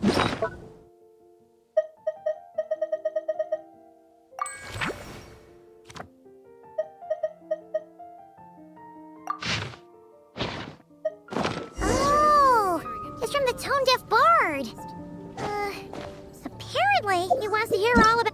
Oh, it's from the tone-deaf bard. Apparently he wants to hear all about...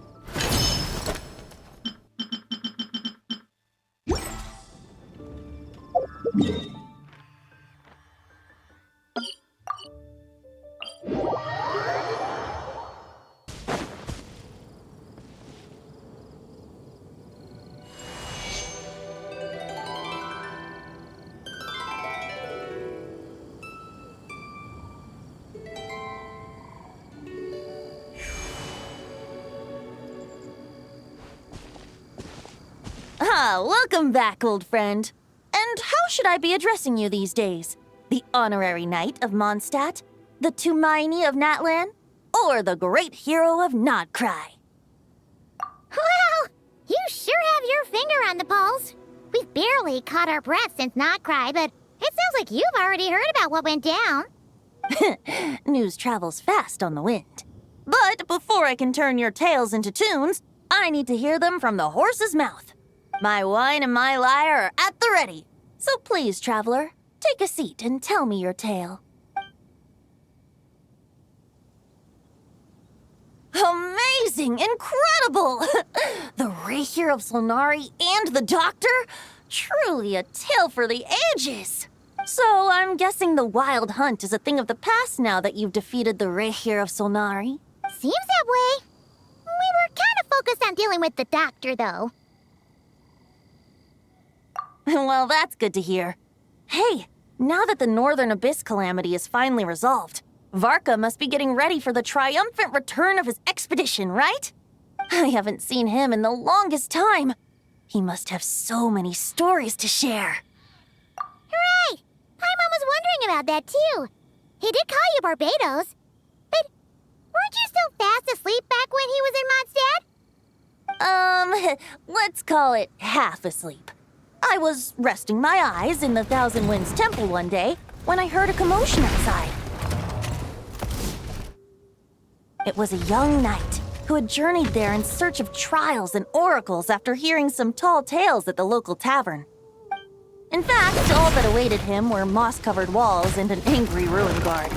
Welcome back, old friend. And how should I be addressing you these days? The honorary knight of Mondstadt? The Tumaini of Natlan? Or the great hero of Nodcry? Well, you sure have your finger on the pulse. We've barely caught our breath since Nodcry, but it sounds like you've already heard about what went down. News travels fast on the wind. But before I can turn your tales into tunes, I need to hear them from the horse's mouth. My wine and my lyre are at the ready. So please, traveler, take a seat and tell me your tale. Amazing! Incredible! The Rahier of Solnari and the Doctor? Truly a tale for the ages! So I'm guessing the wild hunt is a thing of the past now that you've defeated the Rahier of Solnari? Seems that way. We were kind of focused on dealing with the Doctor, though. Well, that's good to hear. Hey, now that the Northern Abyss calamity is finally resolved, Varka must be getting ready for the triumphant return of his expedition, right? I haven't seen him in the longest time. He must have so many stories to share. Hooray! Paimon was wondering about that, too. He did call you Barbados. But weren't you still fast asleep back when he was in Mondstadt? Let's call it half asleep. I was resting my eyes in the Thousand Winds Temple one day when I heard a commotion outside. It was a young knight who had journeyed there in search of trials and oracles after hearing some tall tales at the local tavern. In fact, all that awaited him were moss-covered walls and an angry ruin guard.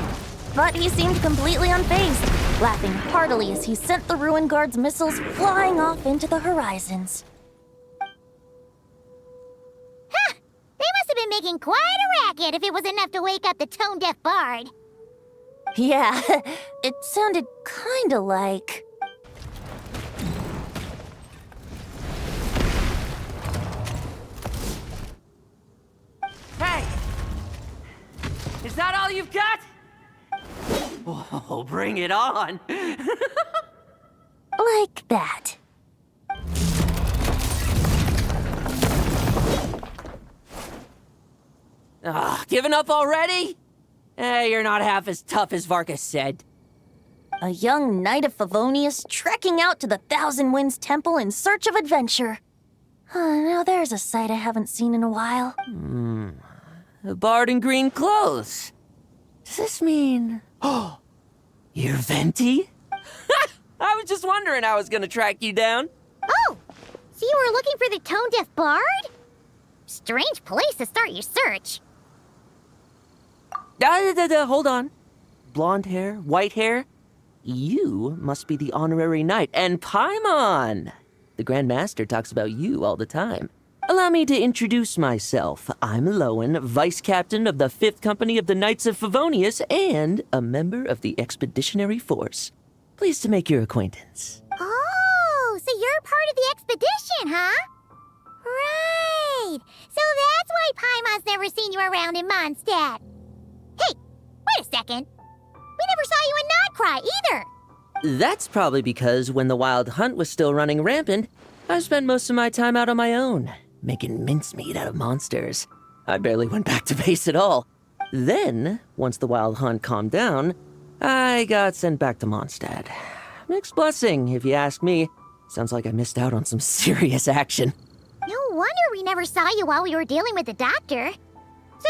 But he seemed completely unfazed, laughing heartily as he sent the ruin guard's missiles flying off into the horizons. They must have been making quite a racket if it was enough to wake up the tone-deaf bard. Yeah, it sounded kinda like... Hey! Is that all you've got? Oh, bring it on! like that. Giving up already? You're not half as tough as Varka said. A young knight of Favonius trekking out to the Thousand Winds Temple in search of adventure. Now there's a sight I haven't seen in a while. A bard in green clothes. Does this mean... Oh, you're Venti? I was just wondering how I was gonna track you down. Oh, so you were looking for the tone-deaf bard? Strange place to start your search. Hold on. Blonde hair, white hair. You must be the honorary knight, and Paimon! The Grand Master talks about you all the time. Allow me to introduce myself. I'm Lowen, Vice Captain of the 5th Company of the Knights of Favonius, and a member of the Expeditionary Force. Pleased to make your acquaintance. Oh, so you're part of the expedition, huh? Right. So that's why Paimon's never seen you around in Mondstadt. Hey, wait a second. We never saw you in Nodcry either. That's probably because when the wild hunt was still running rampant, I spent most of my time out on my own, making mincemeat out of monsters. I barely went back to base at all. Then, once the wild hunt calmed down, I got sent back to Mondstadt. Mixed blessing, if you ask me. Sounds like I missed out on some serious action. No wonder we never saw you while we were dealing with the Doctor. So,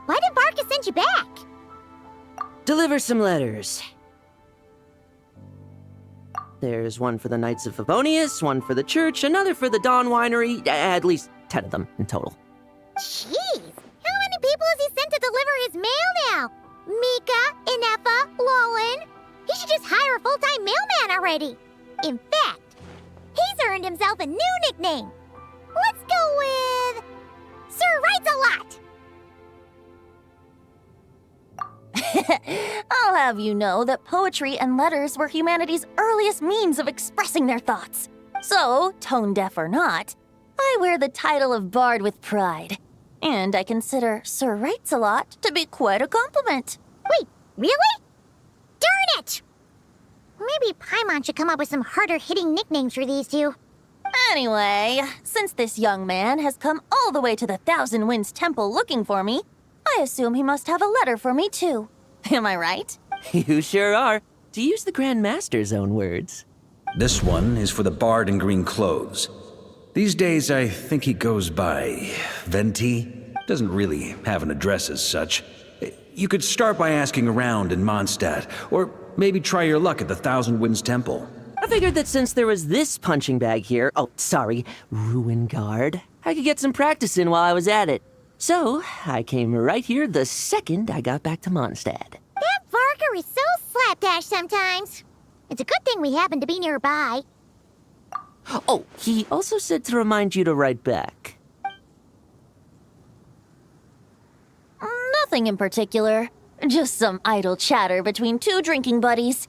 why did Varka send you back? Deliver some letters. There's one for the Knights of Favonius, one for the church, another for the Dawn Winery, at least 10 of them in total. Jeez, how many people has he sent to deliver his mail now? Mika, Inefa, Lolan. He should just hire a full-time mailman already. In fact, he's earned himself a new nickname. Let's go with Sir Writes-A-Lot. I'll have you know that poetry and letters were humanity's earliest means of expressing their thoughts. So, tone deaf or not, I wear the title of Bard with pride. And I consider Sir Writes-A-Lot to be quite a compliment. Wait, really? Darn it! Maybe Paimon should come up with some harder-hitting nicknames for these two. Anyway, since this young man has come all the way to the Thousand Winds Temple looking for me, I assume he must have a letter for me too. Am I right? You sure are, to use the Grand Master's own words. This one is for the Bard in green clothes. These days, I think he goes by Venti. Doesn't really have an address as such. You could start by asking around in Mondstadt, or maybe try your luck at the Thousand Winds Temple. I figured that since there was this punching bag here, Ruin Guard, I could get some practice in while I was at it. So, I came right here the second I got back to Mondstadt. That Varka is so slapdash sometimes. It's a good thing we happen to be nearby. Oh, he also said to remind you to write back. Nothing in particular. Just some idle chatter between two drinking buddies.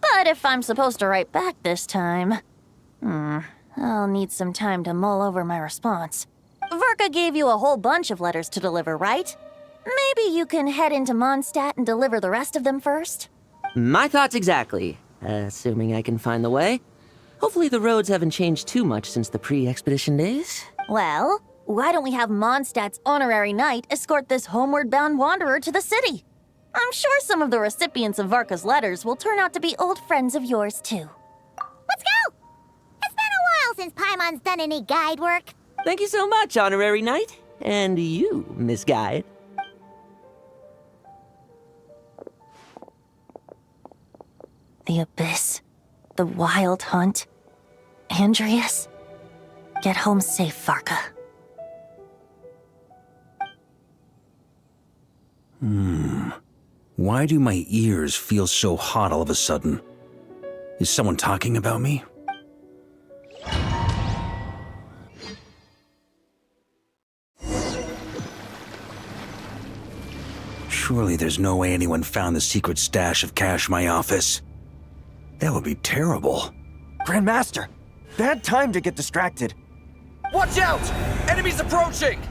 But if I'm supposed to write back this time, I'll need some time to mull over my response. Varka gave you a whole bunch of letters to deliver, right? Maybe you can head into Mondstadt and deliver the rest of them first? My thoughts exactly, assuming I can find the way. Hopefully the roads haven't changed too much since the pre-expedition days. Well, why don't we have Mondstadt's honorary knight escort this homeward-bound wanderer to the city? I'm sure some of the recipients of Varka's letters will turn out to be old friends of yours, too. Let's go! It's been a while since Paimon's done any guide work. Thank you so much, honorary knight. And you, Miss Guide. The Abyss. The Wild Hunt. Andreas. Get home safe, Varka. Why do my ears feel so hot all of a sudden? Is someone talking about me? Surely there's no way anyone found the secret stash of cash in my office. That would be terrible. Grandmaster, bad time to get distracted. Watch out! Enemies approaching!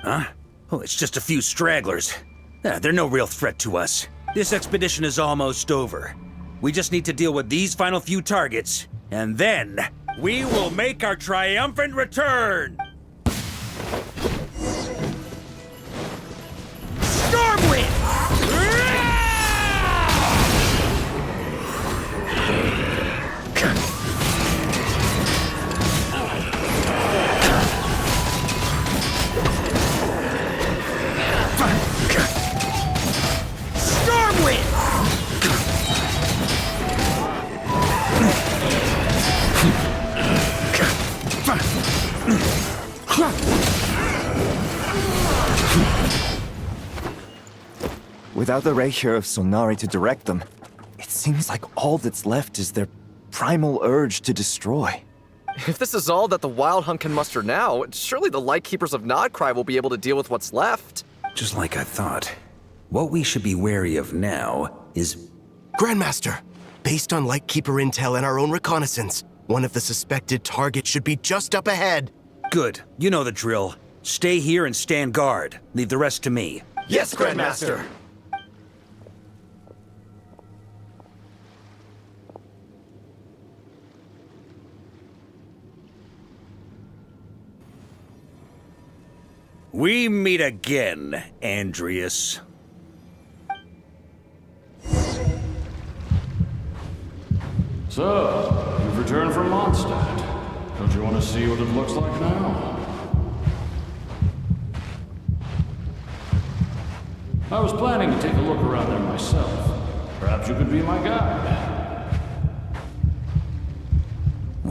Huh? Oh, it's just a few stragglers. They're no real threat to us. This expedition is almost over. We just need to deal with these final few targets, and then we will make our triumphant return! Stormwind! Without the Rapier of Sonari to direct them, it seems like all that's left is their primal urge to destroy. If this is all that the Wild Hunt can muster now, surely the Lightkeepers of Nodcry will be able to deal with what's left. Just like I thought. What we should be wary of now is... Grandmaster, based on Lightkeeper intel and our own reconnaissance, one of the suspected targets should be just up ahead. Good. You know the drill. Stay here and stand guard. Leave the rest to me. Yes, Grandmaster! We meet again, Andreas. So, you've returned from Mondstadt. Don't you want to see what it looks like now? I was planning to take a look around there myself. Perhaps you could be my guide.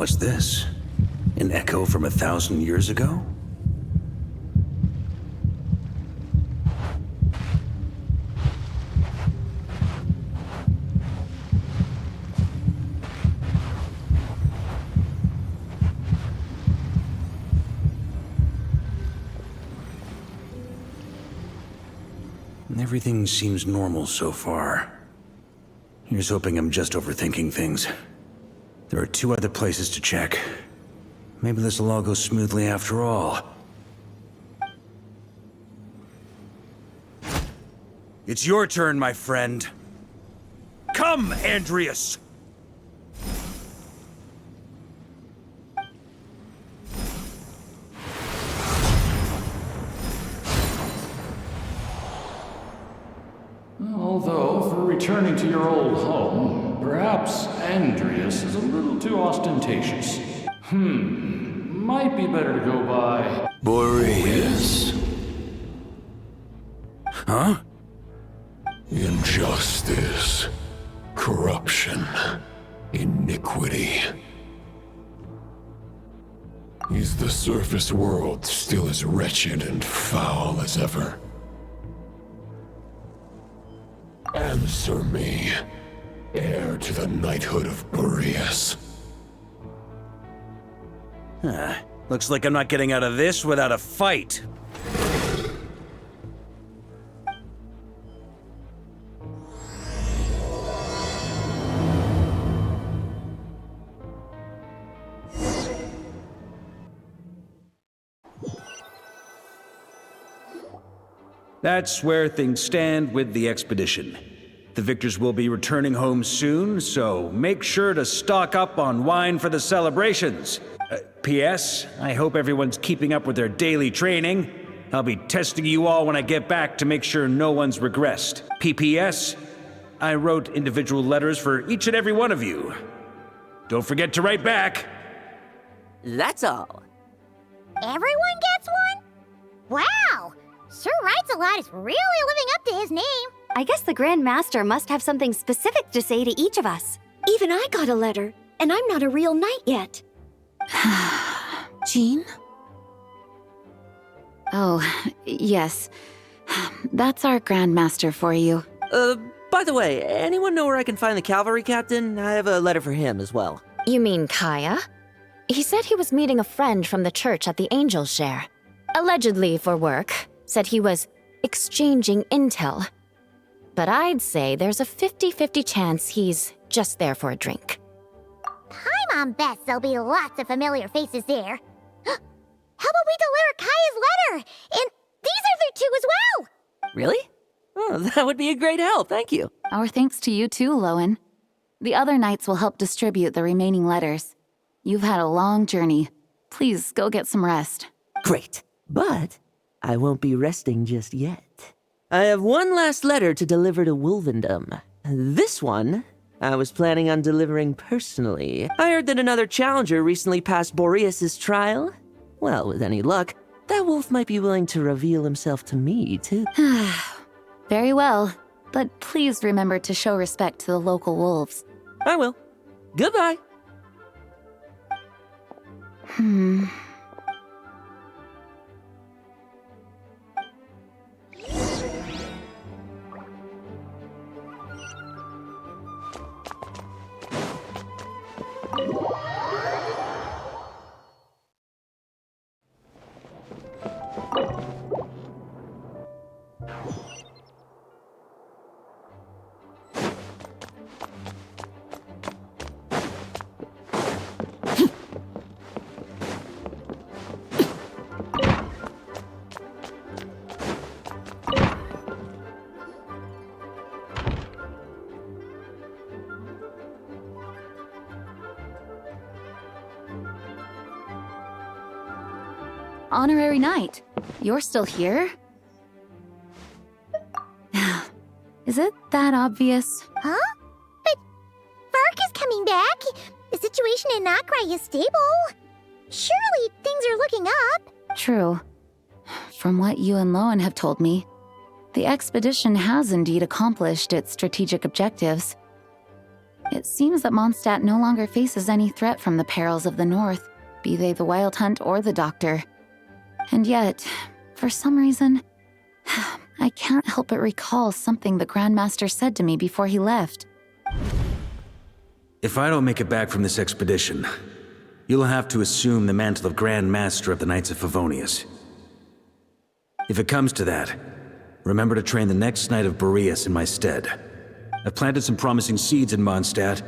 What's this? An echo from 1,000 years ago? Everything seems normal so far. Here's hoping I'm just overthinking things. There are 2 other places to check. Maybe this will all go smoothly after all. It's your turn, my friend. Come, Andreas! Although, for returning to your old home, perhaps Andreas is a little too ostentatious. Might be better to go by... Boreas. Huh? Injustice. Corruption. Iniquity. Is the surface world still as wretched and foul as ever? Answer me, heir to the knighthood of Boreas. Looks like I'm not getting out of this without a fight. That's where things stand with the expedition. The victors will be returning home soon, so make sure to stock up on wine for the celebrations. P.S. I hope everyone's keeping up with their daily training. I'll be testing you all when I get back to make sure no one's regressed. P.P.S. I wrote individual letters for each and every one of you. Don't forget to write back. That's all. Everyone gets one? Wow! Sir Writes-A-Lot is really living up to his name. I guess the Grand Master must have something specific to say to each of us. Even I got a letter, and I'm not a real knight yet. Jean? Oh, yes. That's our Grand Master for you. By the way, anyone know where I can find the cavalry captain? I have a letter for him as well. You mean Kaya? He said he was meeting a friend from the church at the Angel Share. Allegedly for work. Said he was exchanging intel. But I'd say there's a 50-50 chance he's just there for a drink. Paimon bets there'll be lots of familiar faces there. How about we deliver Kaya's letter? And these are there too as well! Really? Oh, that would be a great help, thank you. Our thanks to you too, Lowen. The other knights will help distribute the remaining letters. You've had a long journey. Please go get some rest. Great, but I won't be resting just yet. I have one last letter to deliver to Wolvendom. This one, I was planning on delivering personally. I heard that another challenger recently passed Boreas' trial. Well, with any luck, that wolf might be willing to reveal himself to me, too. Very well, but please remember to show respect to the local wolves. I will. Goodbye. Honorary Knight, you're still here? Is it that obvious? Huh? But Varka's coming back. The situation in Nakrai is stable. Surely things are looking up. True. From what you and Lowen have told me, the expedition has indeed accomplished its strategic objectives. It seems that Mondstadt no longer faces any threat from the perils of the North, be they the Wild Hunt or the Doctor. And yet, for some reason, I can't help but recall something the Grandmaster said to me before he left. If I don't make it back from this expedition, you'll have to assume the mantle of Grand Master of the Knights of Favonius. If it comes to that, remember to train the next Knight of Boreas in my stead. I've planted some promising seeds in Mondstadt,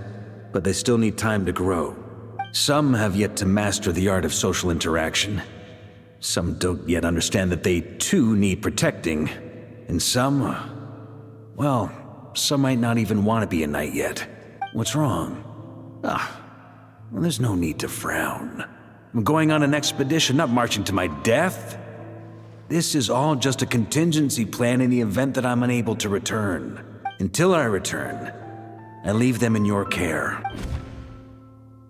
but they still need time to grow. Some have yet to master the art of social interaction. Some don't yet understand that they too need protecting. And some, well, some might not even want to be a knight yet. What's wrong? Well, there's no need to frown. I'm going on an expedition, not marching to my death. This is all just a contingency plan in the event that I'm unable to return. Until I return, I leave them in your care.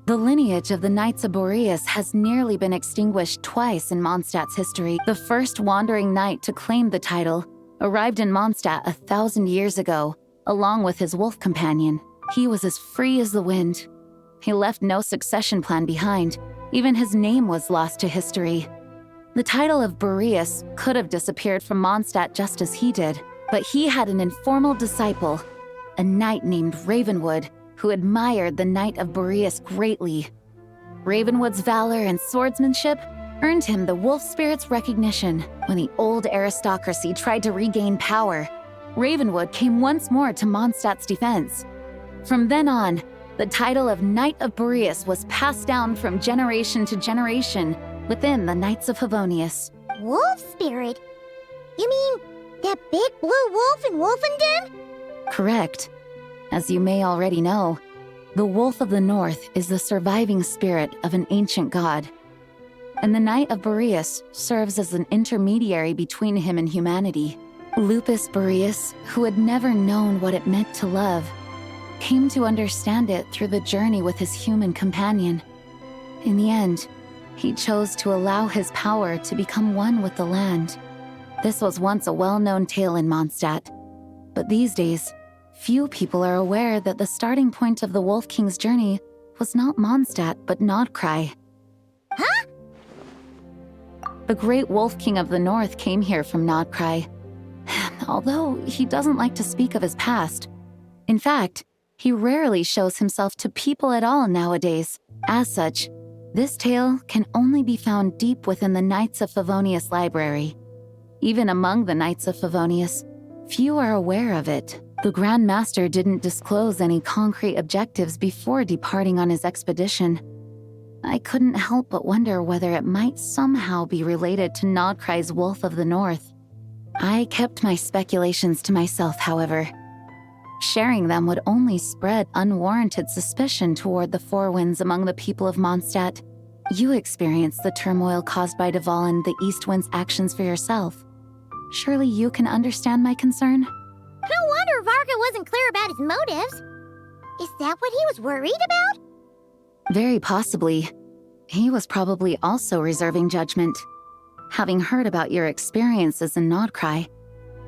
The lineage of the Knights of Boreas has nearly been extinguished twice in Mondstadt's history. The first wandering knight to claim the title arrived in Mondstadt 1,000 years ago, along with his wolf companion. He was as free as the wind. He left no succession plan behind. Even his name was lost to history. The title of Boreas could have disappeared from Mondstadt just as he did, but he had an informal disciple, a knight named Ravenwood, who admired the Knight of Boreas greatly. Ravenwood's valor and swordsmanship earned him the wolf spirit's recognition. When the old aristocracy tried to regain power, Ravenwood came once more to Mondstadt's defense. From then on, the title of Knight of Boreas was passed down from generation to generation within the Knights of Favonius. Wolf spirit? You mean that big blue wolf in Wolfenden? Correct. As you may already know, the Wolf of the North is the surviving spirit of an ancient god. And the Knight of Boreas serves as an intermediary between him and humanity. Lupus Boreas, who had never known what it meant to love, came to understand it through the journey with his human companion. In the end, he chose to allow his power to become one with the land. This was once a well-known tale in Mondstadt, but these days, few people are aware that the starting point of the Wolf King's journey was not Mondstadt, but Nodcry. Huh? The great Wolf King of the North came here from Nodcry, although he doesn't like to speak of his past. In fact, he rarely shows himself to people at all nowadays. As such, this tale can only be found deep within the Knights of Favonius library. Even among the Knights of Favonius, few are aware of it. The Grand Master didn't disclose any concrete objectives before departing on his expedition. I couldn't help but wonder whether it might somehow be related to Nodcry's Wolf of the North. I kept my speculations to myself, however. Sharing them would only spread unwarranted suspicion toward the Four Winds among the people of Mondstadt. You experienced the turmoil caused by Duval and the East Wind's actions for yourself. Surely you can understand my concern? No wonder Varka wasn't clear about his motives. Is that what he was worried about? Very possibly. He was probably also reserving judgment. Having heard about your experiences in Nodcry,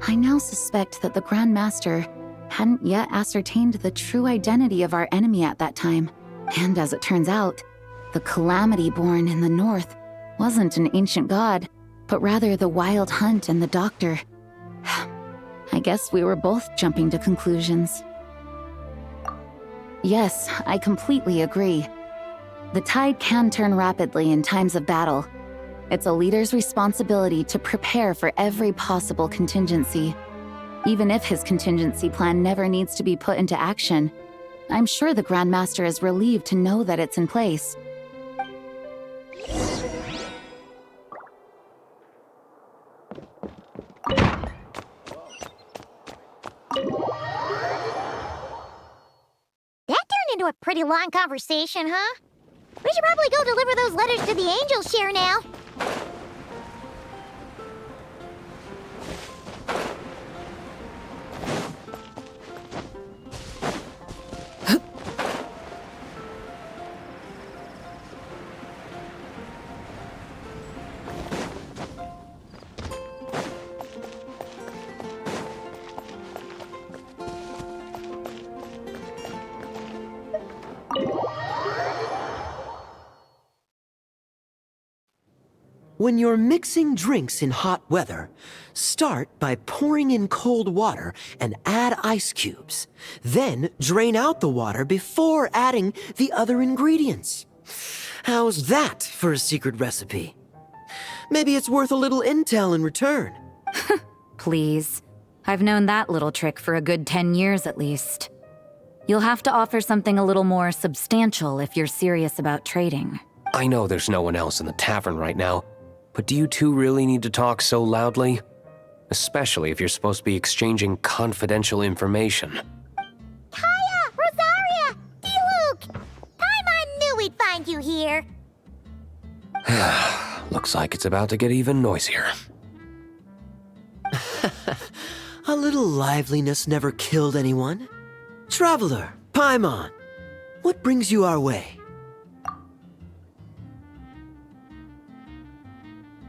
I now suspect that the Grand Master hadn't yet ascertained the true identity of our enemy at that time. And as it turns out, the calamity born in the north wasn't an ancient god, but rather the Wild Hunt and the Doctor. I guess we were both jumping to conclusions. Yes, I completely agree. The tide can turn rapidly in times of battle. It's a leader's responsibility to prepare for every possible contingency. Even if his contingency plan never needs to be put into action, I'm sure the Grand Master is relieved to know that it's in place. That turned into a pretty long conversation, huh? We should probably go deliver those letters to the Angels share now. When you're mixing drinks in hot weather, start by pouring in cold water and add ice cubes. Then drain out the water before adding the other ingredients. How's that for a secret recipe? Maybe it's worth a little intel in return. Please. I've known that little trick for a good 10 years at least. You'll have to offer something a little more substantial if you're serious about trading. I know there's no one else in the tavern right now, but do you two really need to talk so loudly? Especially if you're supposed to be exchanging confidential information. Kaya! Rosaria! D-Luke! Paimon knew we'd find you here. Looks like it's about to get even noisier. A little liveliness never killed anyone. Traveler, Paimon, what brings you our way?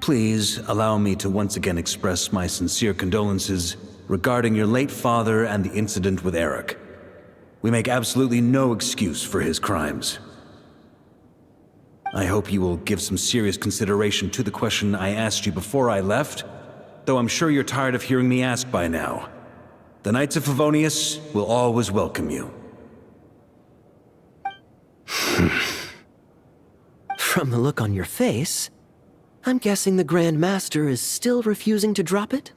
Please allow me to once again express my sincere condolences regarding your late father and the incident with Eric. We make absolutely no excuse for his crimes. I hope you will give some serious consideration to the question I asked you before I left, though I'm sure you're tired of hearing me ask by now. The Knights of Favonius will always welcome you. From the look on your face, I'm guessing the Grand Master is still refusing to drop it?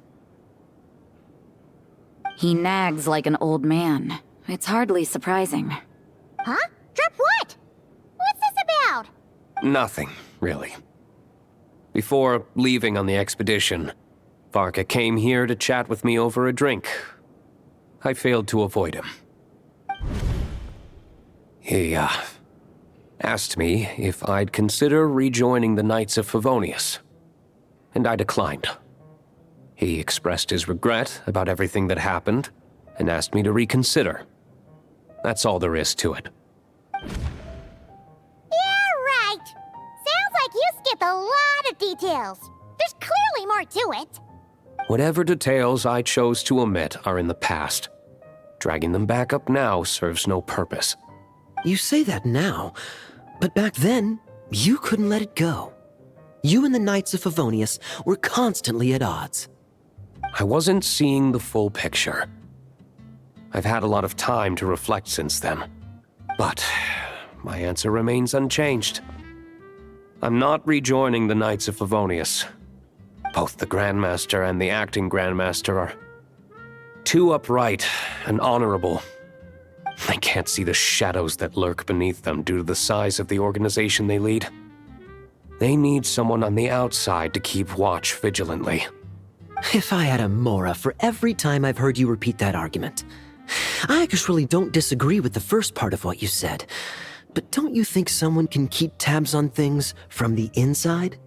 He nags like an old man. It's hardly surprising. Huh? Drop what? What's this about? Nothing, really. Before leaving on the expedition, Varka came here to chat with me over a drink. I failed to avoid him. He, asked me if I'd consider rejoining the Knights of Favonius, and I declined. He expressed his regret about everything that happened, and asked me to reconsider. That's all there is to it. Yeah, right. Sounds like you skipped a lot of details. There's clearly more to it. Whatever details I chose to omit are in the past. Dragging them back up now serves no purpose. You say that now, but back then, you couldn't let it go. You and the Knights of Favonius were constantly at odds. I wasn't seeing the full picture. I've had a lot of time to reflect since then. But my answer remains unchanged. I'm not rejoining the Knights of Favonius. Both the Grandmaster and the acting Grandmaster are too upright and honorable. I can't see the shadows that lurk beneath them due to the size of the organization they lead. They need someone on the outside to keep watch vigilantly. If I had a Mora for every time I've heard you repeat that argument. I actually don't disagree with the first part of what you said, but don't you think someone can keep tabs on things from the inside?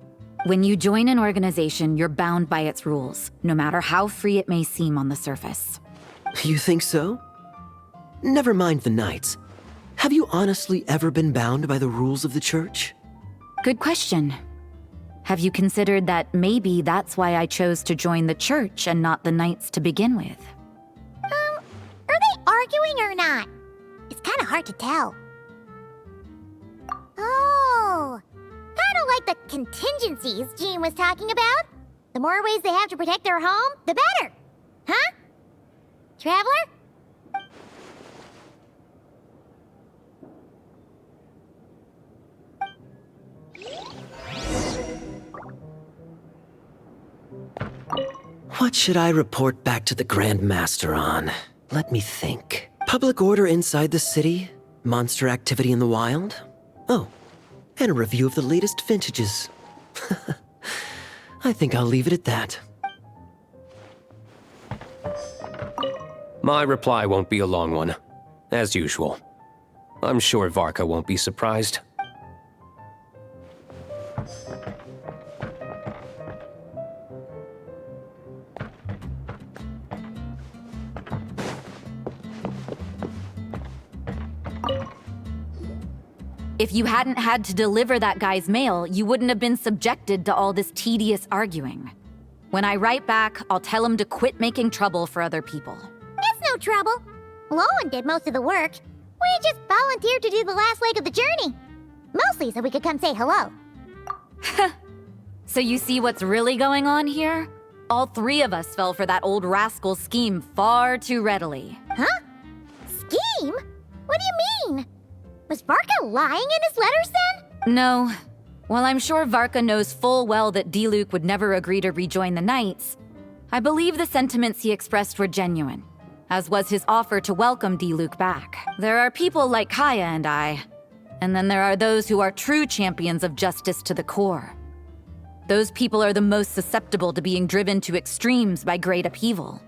When you join an organization, you're bound by its rules, no matter how free it may seem on the surface. You think so? Never mind the Knights. Have you honestly ever been bound by the rules of the Church? Good question. Have you considered that maybe that's why I chose to join the Church and not the Knights to begin with? Are they arguing or not? It's kind of hard to tell. Oh, kind of like the contingencies Jean was talking about. The more ways they have to protect their home, the better. Huh? Traveler? What should I report back to the Grand Master on? Let me think. Public order inside the city? Monster activity in the wild? Oh, and a review of the latest vintages. I think I'll leave it at that. My reply won't be a long one, as usual. I'm sure Varka won't be surprised. If you hadn't had to deliver that guy's mail, you wouldn't have been subjected to all this tedious arguing. When I write back, I'll tell him to quit making trouble for other people. It's no trouble. Lowen did most of the work. We just volunteered to do the last leg of the journey. Mostly so we could come say hello. So you see what's really going on here? All three of us fell for that old rascal's scheme far too readily. Huh? Scheme? What do you mean? Was Varka lying in his letters then? No. While I'm sure Varka knows full well that D-Luke would never agree to rejoin the Knights, I believe the sentiments he expressed were genuine, as was his offer to welcome D-Luke back. There are people like Kaya and I, and then there are those who are true champions of justice to the core. Those people are the most susceptible to being driven to extremes by great upheaval.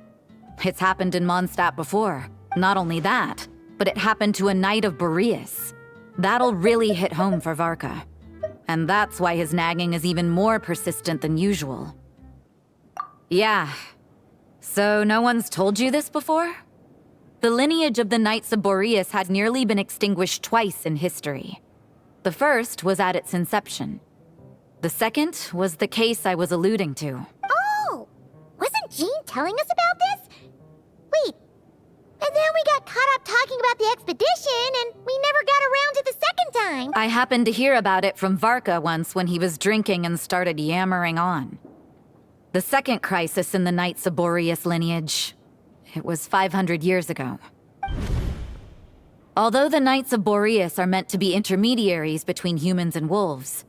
It's happened in Mondstadt before. Not only that, but it happened to a Knight of Boreas. That'll really hit home for Varka. And that's why his nagging is even more persistent than usual. Yeah. So no one's told you this before? The lineage of the Knights of Boreas had nearly been extinguished twice in history. The first was at its inception. The second was the case I was alluding to. Oh! Wasn't Jean telling us about this? Wait, and then we got caught up talking about the expedition, and we never got around to the second time. I happened to hear about it from Varka once when he was drinking and started yammering on. The second crisis in the Knights of Boreas lineage. It was 500 years ago. Although the Knights of Boreas are meant to be intermediaries between humans and wolves,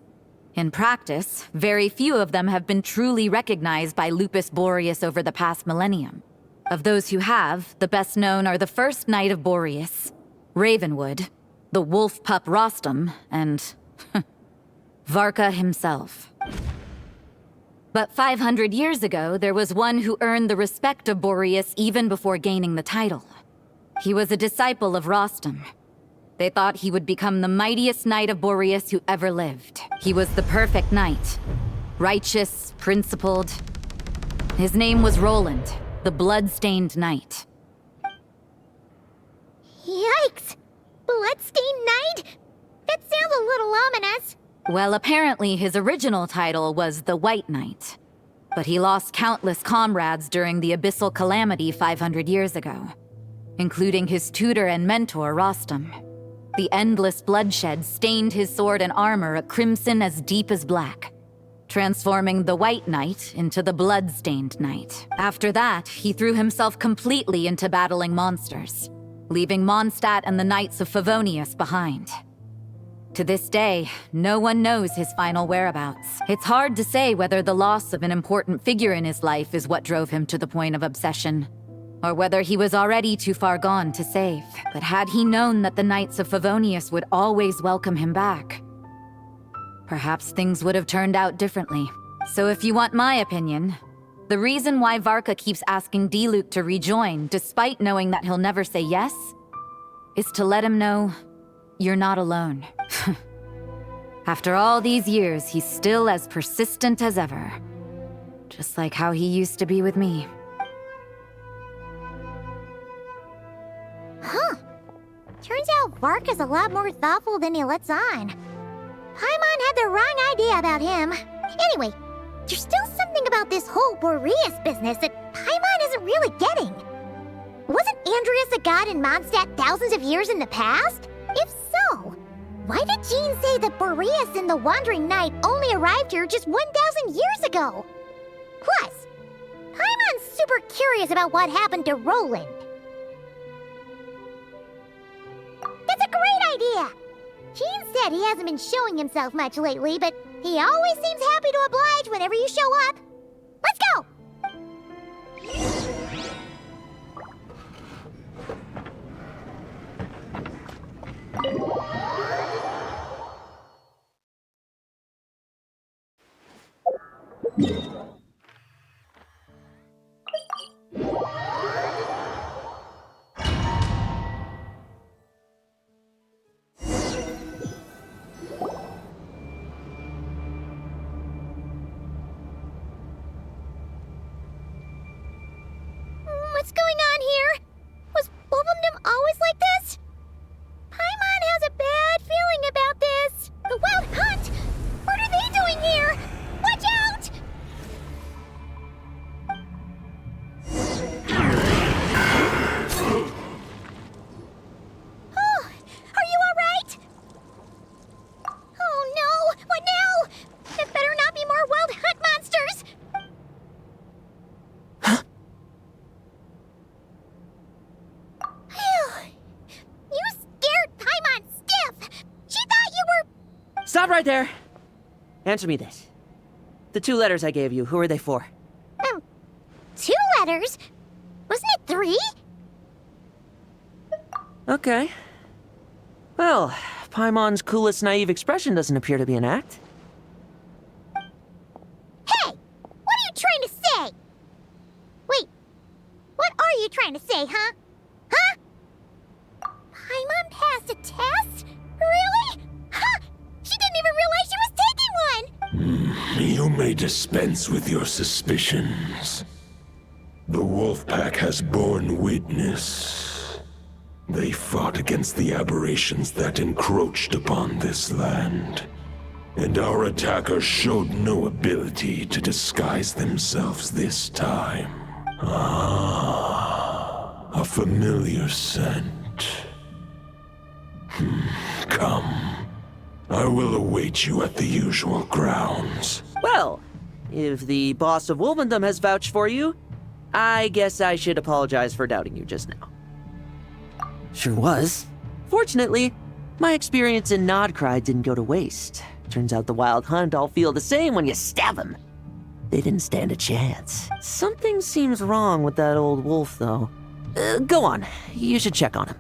in practice, very few of them have been truly recognized by Lupus Boreas over the past millennium. Of those who have, the best known are the first Knight of Boreas, Ravenwood, the wolf pup Rostam, and Varka himself. But 500 years ago, there was one who earned the respect of Boreas even before gaining the title. He was a disciple of Rostam. They thought he would become the mightiest Knight of Boreas who ever lived. He was the perfect knight. Righteous, principled. His name was Roland, the blood-stained knight. Yikes! Bloodstained Knight? That sounds a little ominous. Well, apparently his original title was the White Knight. But he lost countless comrades during the Abyssal Calamity 500 years ago, including his tutor and mentor, Rostam. The endless bloodshed stained his sword and armor a crimson as deep as black, transforming the White Knight into the Blood-Stained Knight. After that, he threw himself completely into battling monsters, leaving Mondstadt and the Knights of Favonius behind. To this day, no one knows his final whereabouts. It's hard to say whether the loss of an important figure in his life is what drove him to the point of obsession, or whether he was already too far gone to save. But had he known that the Knights of Favonius would always welcome him back, perhaps things would have turned out differently. So if you want my opinion, the reason why Varka keeps asking D-Luke to rejoin, despite knowing that he'll never say yes, is to let him know you're not alone. After all these years, he's still as persistent as ever. Just like how he used to be with me. Huh. Turns out Varka's a lot more thoughtful than he lets on. Paimon had the wrong idea about him. Anyway, there's still something about this whole Boreas business that Paimon isn't really getting. Wasn't Andreas a god in Mondstadt thousands of years in the past? If so, why did Jean say that Boreas and the Wandering Knight only arrived here just 1,000 years ago? Plus, Paimon's super curious about what happened to Roland. That's a great idea! Jean said he hasn't been showing himself much lately, but he always seems happy to oblige whenever you show up. Let's go! What's going on here? Was Wolfendom always like this? Paimon has a bad feeling about this. The Wild Hunt! What are they doing here? Watch out! Oh, are you alright? Oh no, what now? There better not be more Wild Hunters! Stop right there! Answer me this. The 2 letters I gave you, who are they for? 2 letters? Wasn't it 3? Okay. Well, Paimon's coolest naive expression doesn't appear to be an act. Hey! What are you trying to say? Wait, what are you trying to say, huh? Huh? Paimon passed a test? Really? Huh! She didn't even realize she was taking one! You may dispense with your suspicions. The Wolfpack has borne witness. They fought against the aberrations that encroached upon this land, and our attackers showed no ability to disguise themselves this time. Ah, a familiar scent. Come. I will await you at the usual grounds. Well, if the boss of Wolvendom has vouched for you, I guess I should apologize for doubting you just now. Sure was. Fortunately, my experience in Nodcry didn't go to waste. Turns out the Wild Hunt all feel the same when you stab them. They didn't stand a chance. Something seems wrong with that old wolf, though. Go on. You should check on him.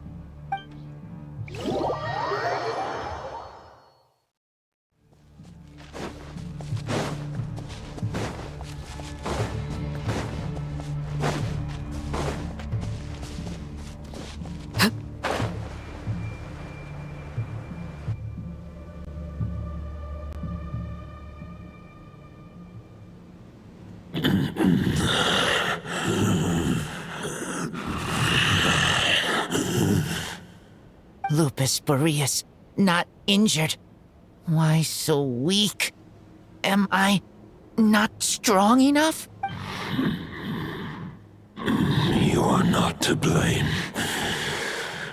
Lupus Boreas, not injured. Why so weak? Am I not strong enough? You are not to blame.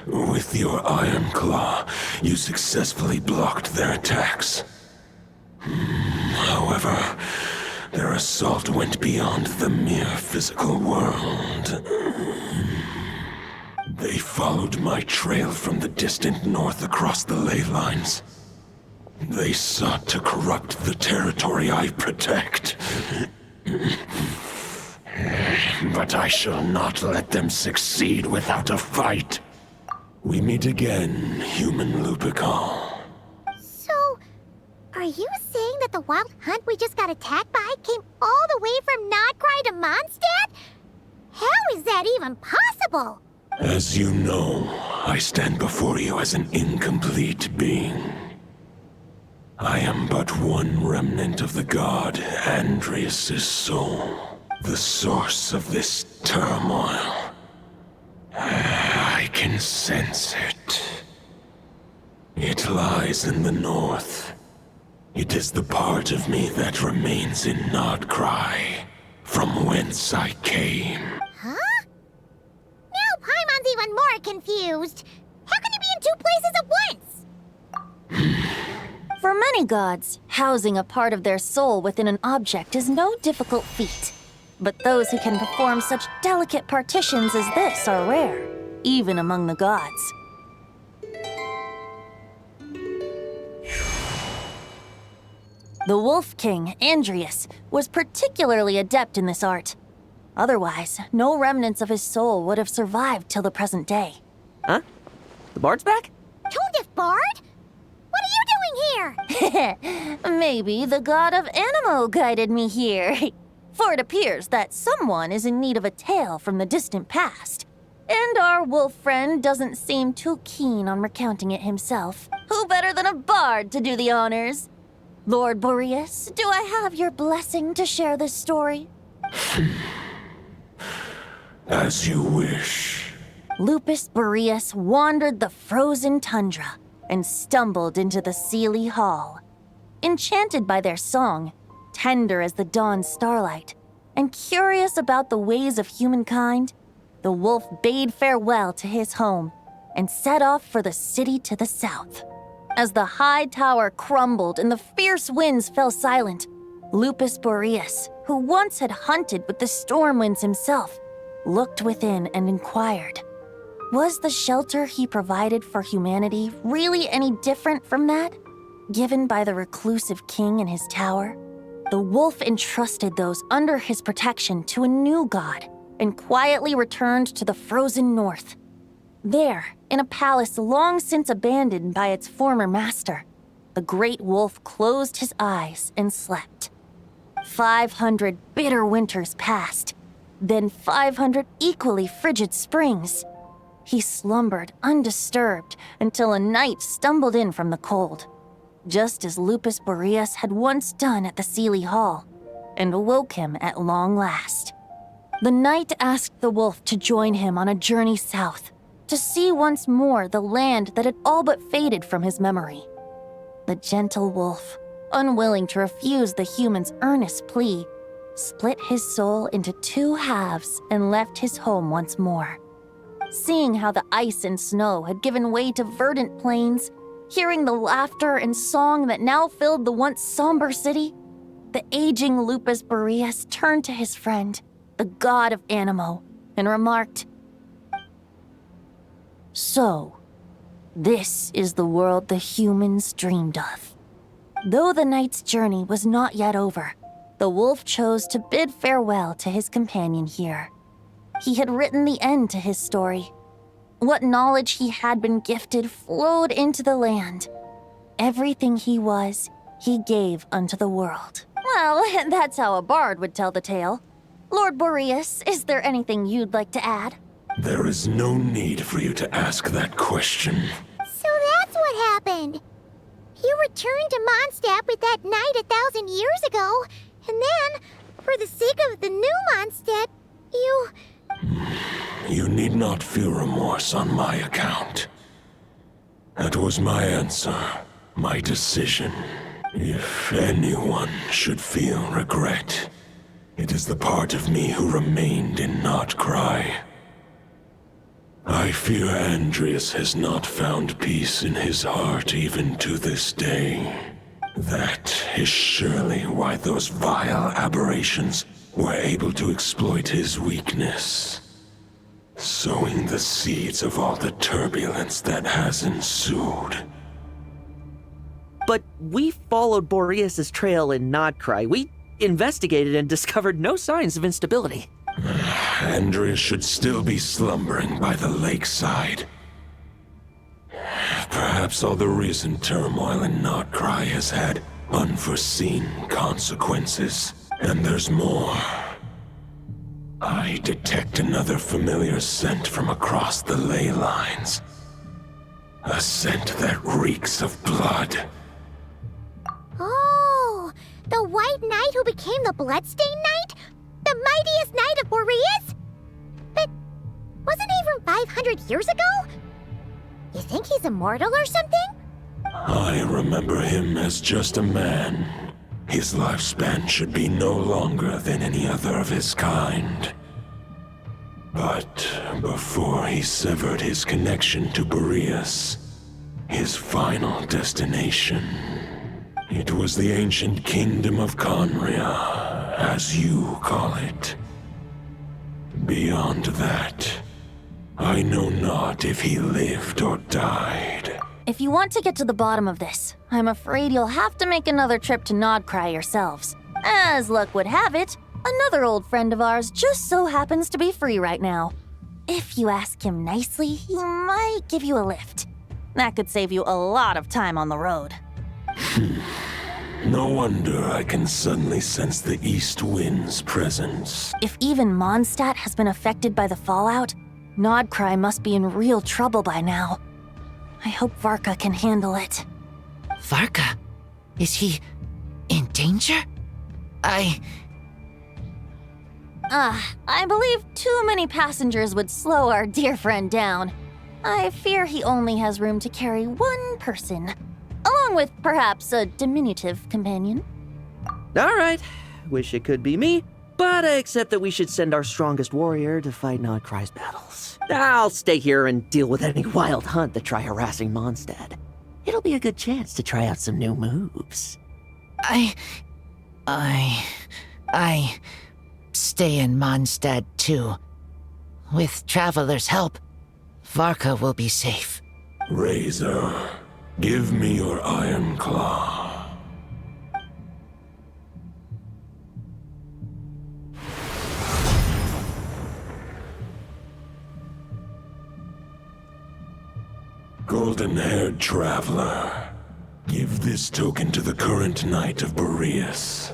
With your Iron Claw, you successfully blocked their attacks. However, their assault went beyond the mere physical world. They followed my trail from the distant north across the ley lines. They sought to corrupt the territory I protect. But I shall not let them succeed without a fight. We meet again, human Lupical. So, are you saying that the Wild Hunt we just got attacked by came all the way from Nodcry to Mondstadt? How is that even possible? As you know, I stand before you as an incomplete being. I am but one remnant of the god Andrias' soul, the source of this turmoil. I can sense it. It lies in the north. It is the part of me that remains in Nodcry, from whence I came. Huh? Now Paimon's even more confused. How can he be in 2 places at once? For many gods, housing a part of their soul within an object is no difficult feat. But those who can perform such delicate partitions as this are rare, even among the gods. The Wolf King, Andrias, was particularly adept in this art. Otherwise, no remnants of his soul would have survived till the present day. Huh? The bard's back? Tondef Bard? What are you doing here? Maybe the god of Animo guided me here. For it appears that someone is in need of a tale from the distant past. And our wolf friend doesn't seem too keen on recounting it himself. Who better than a bard to do the honors? Lord Boreas, do I have your blessing to share this story? As you wish. Lupus Boreas wandered the frozen tundra and stumbled into the Seelie Hall. Enchanted by their song, tender as the dawn's starlight, and curious about the ways of humankind, the wolf bade farewell to his home and set off for the city to the south. As the high tower crumbled and the fierce winds fell silent, Lupus Boreas, who once had hunted with the storm winds himself, looked within and inquired, was the shelter he provided for humanity really any different from that? given by the reclusive king in his tower, the wolf entrusted those under his protection to a new god and quietly returned to the frozen north. There, in a palace long since abandoned by its former master, the great wolf closed his eyes and slept. 500 bitter winters passed, then 500 equally frigid springs. He slumbered undisturbed until a knight stumbled in from the cold, just as Lupus Boreas had once done at the Sealy Hall, and awoke him at long last. The knight asked the wolf to join him on a journey south, to see once more the land that had all but faded from his memory. The gentle wolf, unwilling to refuse the human's earnest plea, split his soul into 2 halves and left his home once more. Seeing how the ice and snow had given way to verdant plains, hearing the laughter and song that now filled the once somber city, the aging Lupus Boreas turned to his friend, the god of Animo, and remarked, "So, this is the world the humans dreamed of." Though the knight's journey was not yet over, the wolf chose to bid farewell to his companion here. He had written the end to his story. What knowledge he had been gifted flowed into the land. Everything he was, he gave unto the world. Well, that's how a bard would tell the tale. Lord Boreas, is there anything you'd like to add? There is no need for you to ask that question. So that's what happened. You returned to Mondstadt with that knight 1,000 years ago, and then, for the sake of the new Mondstadt, you... You need not feel remorse on my account. That was my answer, my decision. If anyone should feel regret, it is the part of me who remained in Notcry. I fear Andreas has not found peace in his heart even to this day. That is surely why those vile aberrations were able to exploit his weakness, sowing the seeds of all the turbulence that has ensued. But we followed Boreas' trail in Nodcry. We investigated and discovered no signs of instability. Andreas should still be slumbering by the lakeside. Perhaps all the recent turmoil in Notcry has had unforeseen consequences. And there's more. I detect another familiar scent from across the ley lines. A scent that reeks of blood. Oh, the White Knight who became the Bloodstained Knight? The mightiest knight of Boreas? But wasn't he from 500 years ago? You think he's immortal or something? I remember him as just a man. His lifespan should be no longer than any other of his kind. But before he severed his connection to Boreas, his final destination, it was the ancient kingdom of Conria, as you call it. Beyond that, I know not if he lived or died. If you want to get to the bottom of this, I'm afraid you'll have to make another trip to Nodcry yourselves. As luck would have it, another old friend of ours just so happens to be free right now. If you ask him nicely, he might give you a lift. That could save you a lot of time on the road. No wonder I can suddenly sense the east wind's presence. If even Mondstadt has been affected by the fallout, Nodcry must be in real trouble by now. I hope Varka can handle it. Varka? Is he in danger? I believe too many passengers would slow our dear friend down. I fear he only has room to carry one person, along with perhaps a diminutive companion. All right, wish it could be me, but I accept that we should send our strongest warrior to fight Nodcry's battles. I'll stay here and deal with any wild hunt that try harassing Mondstadt. It'll be a good chance to try out some new moves. I stay in Mondstadt too. With Traveler's help, Varka will be safe. Razor, Give me your iron claw. Golden-haired traveler, give this token to the current knight of Boreas.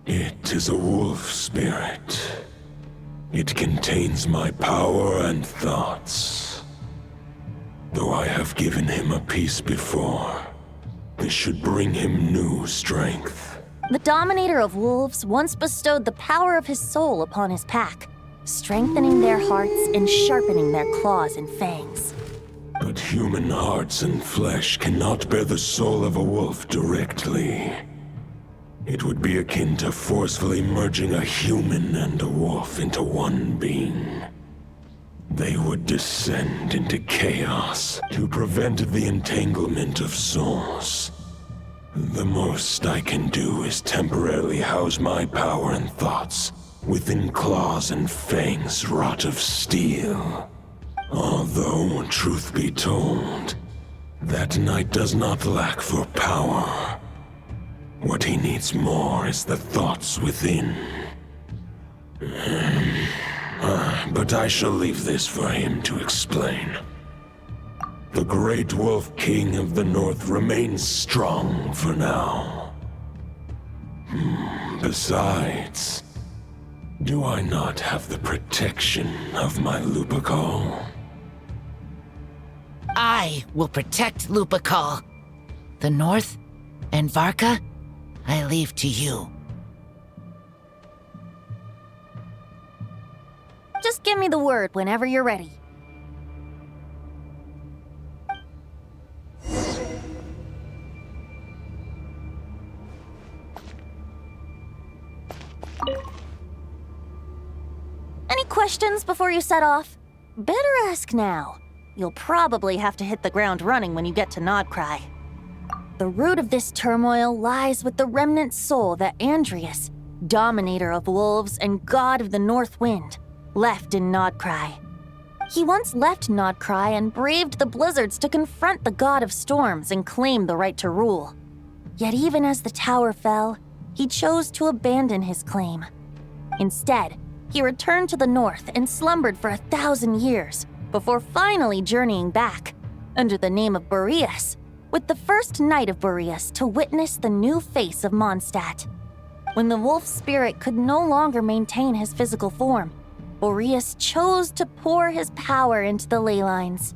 It is a wolf spirit. It contains my power and thoughts. Though I have given him a piece before, this should bring him new strength. The Dominator of Wolves once bestowed the power of his soul upon his pack, strengthening their hearts and sharpening their claws and fangs. But human hearts and flesh cannot bear the soul of a wolf directly. It would be akin to forcefully merging a human and a wolf into one being. They would descend into chaos to prevent the entanglement of souls. The most I can do is temporarily house my power and thoughts within claws and fangs wrought of steel. Although, truth be told, that knight does not lack for power. What he needs more is the thoughts within. But I shall leave this for him to explain. The Great Wolf King of the North remains strong for now. Besides, do I not have the protection of my Lupacol? I will protect Lupacol. The North and Varka, I leave to you. Just give me the word whenever you're ready. Any questions before you set off? Better ask now. You'll probably have to hit the ground running when you get to Nodcry. The root of this turmoil lies with the remnant soul that Andreas, Dominator of Wolves and God of the North Wind, left in Nodcry. He once left Nodcry and braved the blizzards to confront the God of Storms and claim the right to rule. Yet even as the tower fell, he chose to abandon his claim. Instead, he returned to the north and slumbered for 1,000 years before finally journeying back, under the name of Boreas, with the first knight of Boreas to witness the new face of Mondstadt. When the wolf spirit could no longer maintain his physical form, Boreas chose to pour his power into the ley lines.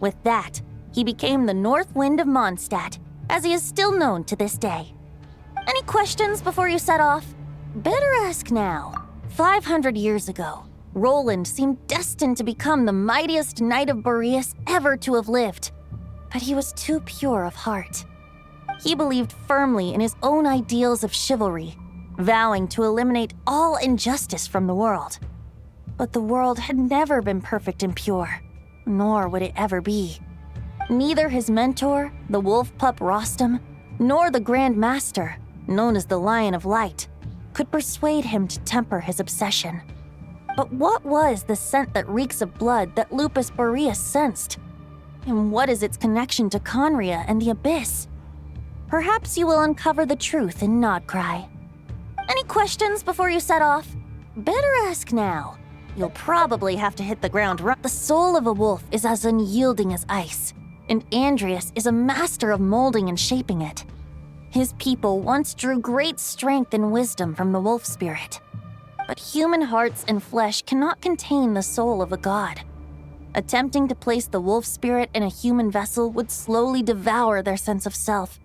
With that, he became the North Wind of Mondstadt, as he is still known to this day. Any questions before you set off? Better ask now. 500 years ago, Roland seemed destined to become the mightiest knight of Boreas ever to have lived. But he was too pure of heart. He believed firmly in his own ideals of chivalry, vowing to eliminate all injustice from the world. But the world had never been perfect and pure, nor would it ever be. Neither his mentor, the wolf pup Rostam, nor the Grand Master, known as the Lion of Light, could persuade him to temper his obsession. But what was the scent that reeks of blood that Lupus Boreas sensed? And what is its connection to Conria and the Abyss? Perhaps you will uncover the truth in Nodcry. Any questions before you set off? Better ask now. You'll probably have to hit the ground running. The soul of a wolf is as unyielding as ice, and Andreas is a master of molding and shaping it. His people once drew great strength and wisdom from the wolf spirit. But human hearts and flesh cannot contain the soul of a god. Attempting to place the wolf spirit in a human vessel would slowly devour their sense of self,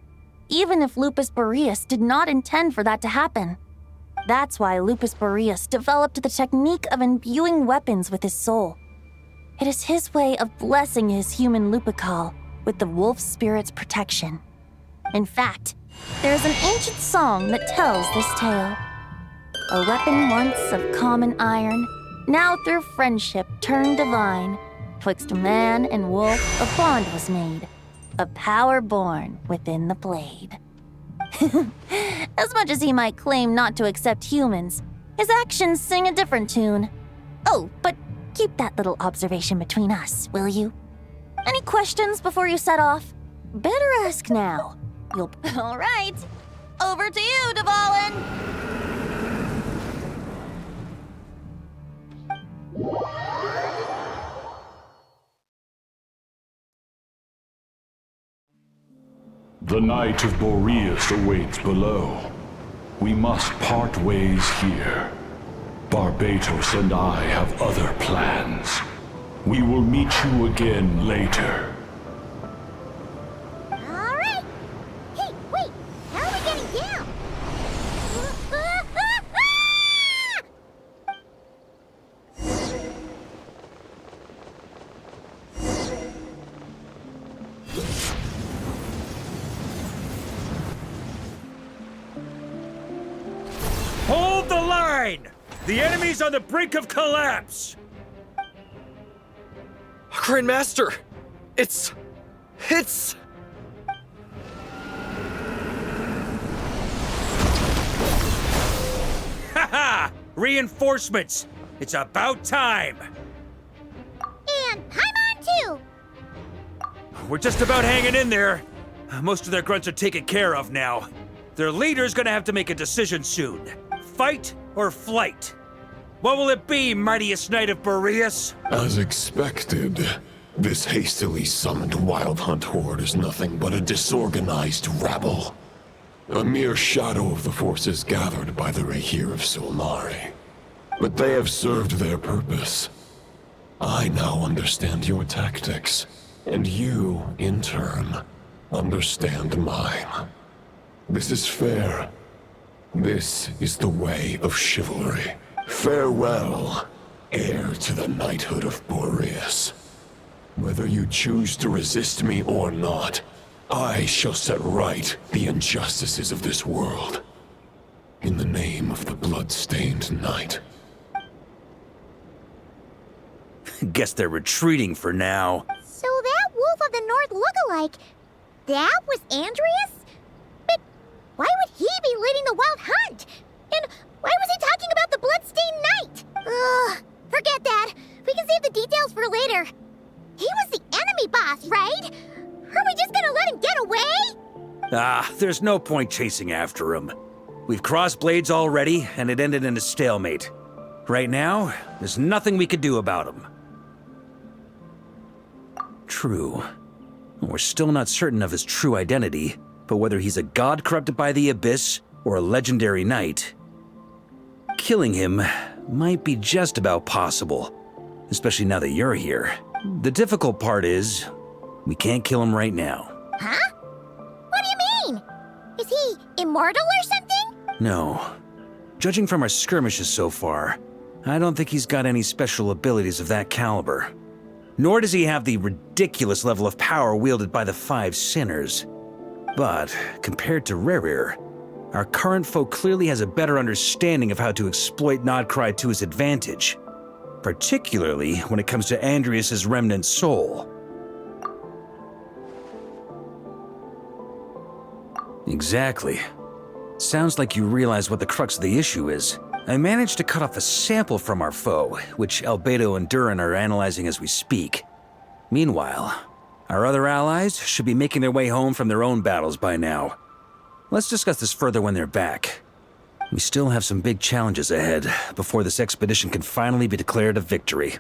even if Lupus Boreas did not intend for that to happen. That's why Lupus Boreas developed the technique of imbuing weapons with his soul. It is his way of blessing his human Lupacol with the wolf spirit's protection. In fact, there is an ancient song that tells this tale. A weapon once of common iron, now through friendship turned divine. Twixt man and wolf a bond was made, a power born within the blade. As much as he might claim not to accept humans, his actions sing a different tune. Oh, but keep that little observation between us, will you? Any questions before you set off? Better ask now. You'll... All right. Over to you, Dvalin. The Knight of Boreas awaits below. We must part ways here. Barbatos and I have other plans. We will meet you again later. All right. Hey, wait. How are we getting down? Hold the line! The enemy's on the brink of collapse! Grandmaster! It's... Haha! Reinforcements! It's about time! And Paimon too! We're just about hanging in there. Most of their grunts are taken care of now. Their leader's gonna have to make a decision soon. Fight or flight? What will it be, mightiest knight of Boreas? As expected, this hastily summoned Wild Hunt horde is nothing but a disorganized rabble. A mere shadow of the forces gathered by the Rahir of Solnari. But they have served their purpose. I now understand your tactics, and you, in turn, understand mine. This is fair. This is the way of chivalry. Farewell, heir to the knighthood of Boreas. Whether you choose to resist me or not, I shall set right the injustices of this world. In the name of the blood-stained knight. Guess they're retreating for now. So that Wolf of the North lookalike, that was Andreas? But why would he be leading the Wild Hunt? And why was he talking about the Bloodstained Knight? Ugh, forget that. We can save the details for later. He was the enemy boss, right? Are we just gonna let him get away? There's no point chasing after him. We've crossed blades already, and it ended in a stalemate. Right now, there's nothing we could do about him. True. We're still not certain of his true identity, but whether he's a god corrupted by the Abyss or a legendary knight, killing him might be just about possible, especially now that you're here. The difficult part is, we can't kill him right now. Huh? What do you mean? Is he immortal or something? No. Judging from our skirmishes so far, I don't think he's got any special abilities of that caliber. Nor does he have the ridiculous level of power wielded by the Five Sinners. But, compared to Rerir, our current foe clearly has a better understanding of how to exploit Nodcry to his advantage, particularly when it comes to Andreas' remnant soul. Exactly. Sounds like you realize what the crux of the issue is. I managed to cut off a sample from our foe, which Albedo and Durin are analyzing as we speak. Meanwhile, our other allies should be making their way home from their own battles by now. Let's discuss this further when they're back. We still have some big challenges ahead before this expedition can finally be declared a victory.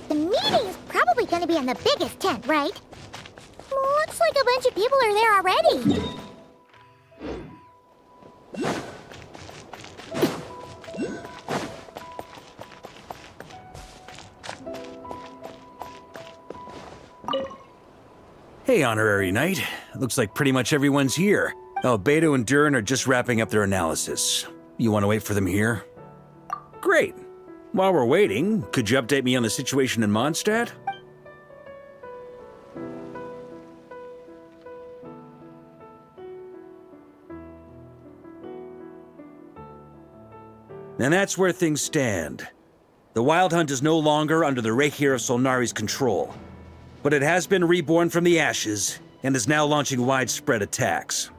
The meeting's probably gonna be in the biggest tent, right? Looks like a bunch of people are there already. Hey, Honorary Knight. Looks like pretty much everyone's here. Albedo and Durin are just wrapping up their analysis. You want to wait for them here? Great. While we're waiting, could you update me on the situation in Mondstadt? And that's where things stand. The Wild Hunt is no longer under the Rahir of Solnari's control, but it has been reborn from the ashes and is now launching widespread attacks.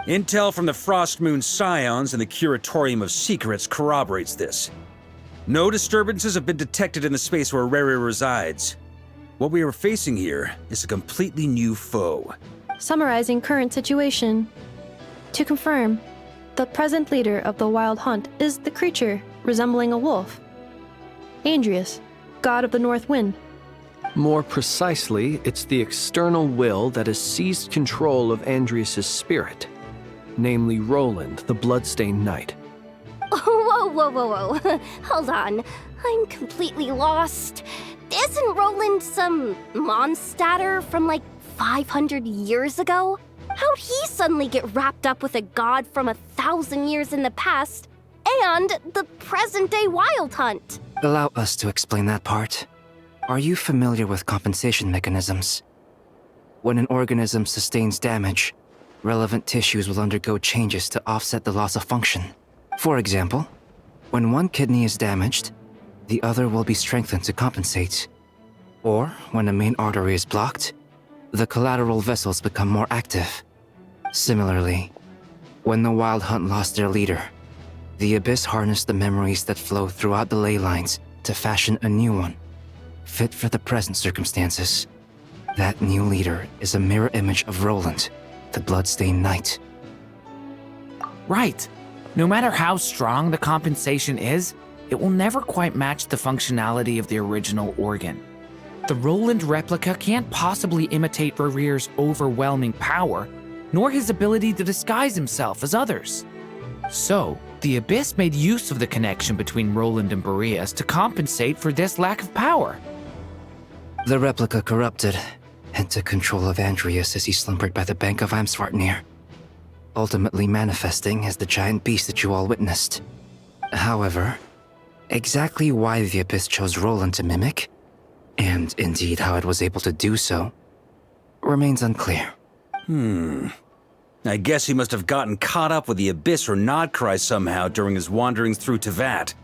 Intel from the Frost Moon Scions and the Curatorium of Secrets corroborates this. No disturbances have been detected in the space where Rere resides. What we are facing here is a completely new foe. Summarizing current situation. To confirm, the present leader of the Wild Hunt is the creature resembling a wolf. Andrius, god of the North Wind. More precisely, it's the external will that has seized control of Andrius' spirit, namely Roland, the Bloodstained Knight. Whoa. Hold on. I'm completely lost. Isn't Roland some Mondstadter from like 500 years ago? How'd he suddenly get wrapped up with a god from 1,000 years in the past and the present-day Wild Hunt? Allow us to explain that part. Are you familiar with compensation mechanisms? When an organism sustains damage, relevant tissues will undergo changes to offset the loss of function. For example, when one kidney is damaged, the other will be strengthened to compensate. Or, when a main artery is blocked, the collateral vessels become more active. Similarly, when the Wild Hunt lost their leader, the Abyss harnessed the memories that flow throughout the ley lines to fashion a new one, fit for the present circumstances. That new leader is a mirror image of Roland, the Bloodstained Knight. Right. No matter how strong the compensation is, it will never quite match the functionality of the original organ. The Roland replica can't possibly imitate Rere's overwhelming power, nor his ability to disguise himself as others. So, the Abyss made use of the connection between Roland and Boreas to compensate for this lack of power. The replica corrupted and took control of Andrius as he slumbered by the bank of Amsvartnir, ultimately manifesting as the giant beast that you all witnessed. However, exactly why the Abyss chose Roland to mimic, and indeed how it was able to do so, remains unclear. I guess he must have gotten caught up with the Abyss or Nodcry somehow during his wanderings through Tevat.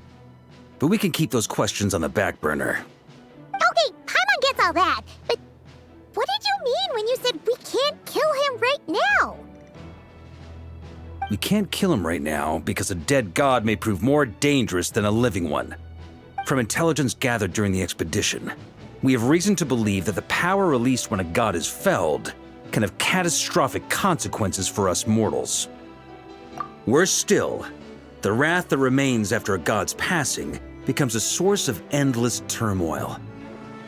But we can keep those questions on the back burner. Okay, Paimon gets all that, but what did you mean when you said we can't kill him right now? We can't kill him right now because a dead god may prove more dangerous than a living one. From intelligence gathered during the expedition, we have reason to believe that the power released when a god is felled can have catastrophic consequences for us mortals. Worse still, the wrath that remains after a god's passing becomes a source of endless turmoil.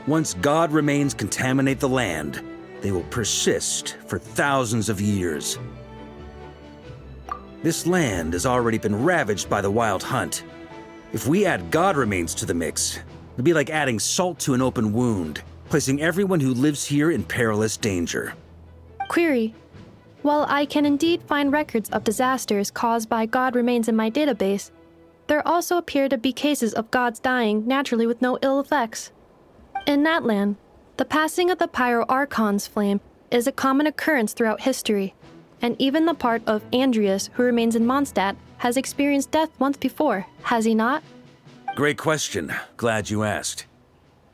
Once god remains contaminate the land, they will persist for thousands of years. This land has already been ravaged by the Wild Hunt. If we add god remains to the mix, it'd be like adding salt to an open wound, placing everyone who lives here in perilous danger. Query. While I can indeed find records of disasters caused by god remains in my database, there also appear to be cases of gods dying naturally with no ill effects. In that land, the passing of the Pyro-Archon's flame is a common occurrence throughout history, and even the part of Andrius who remains in Mondstadt has experienced death once before, has he not? Great question. Glad you asked.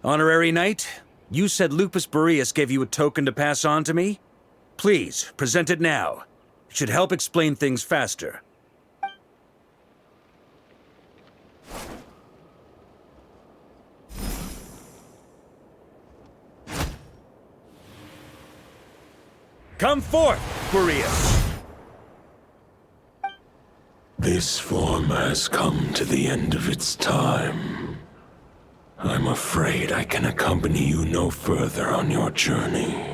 Honorary Knight, you said Lupus Boreas gave you a token to pass on to me? Please, present it now. It should help explain things faster. Come forth, Boreas! This form has come to the end of its time. I'm afraid I can accompany you no further on your journey.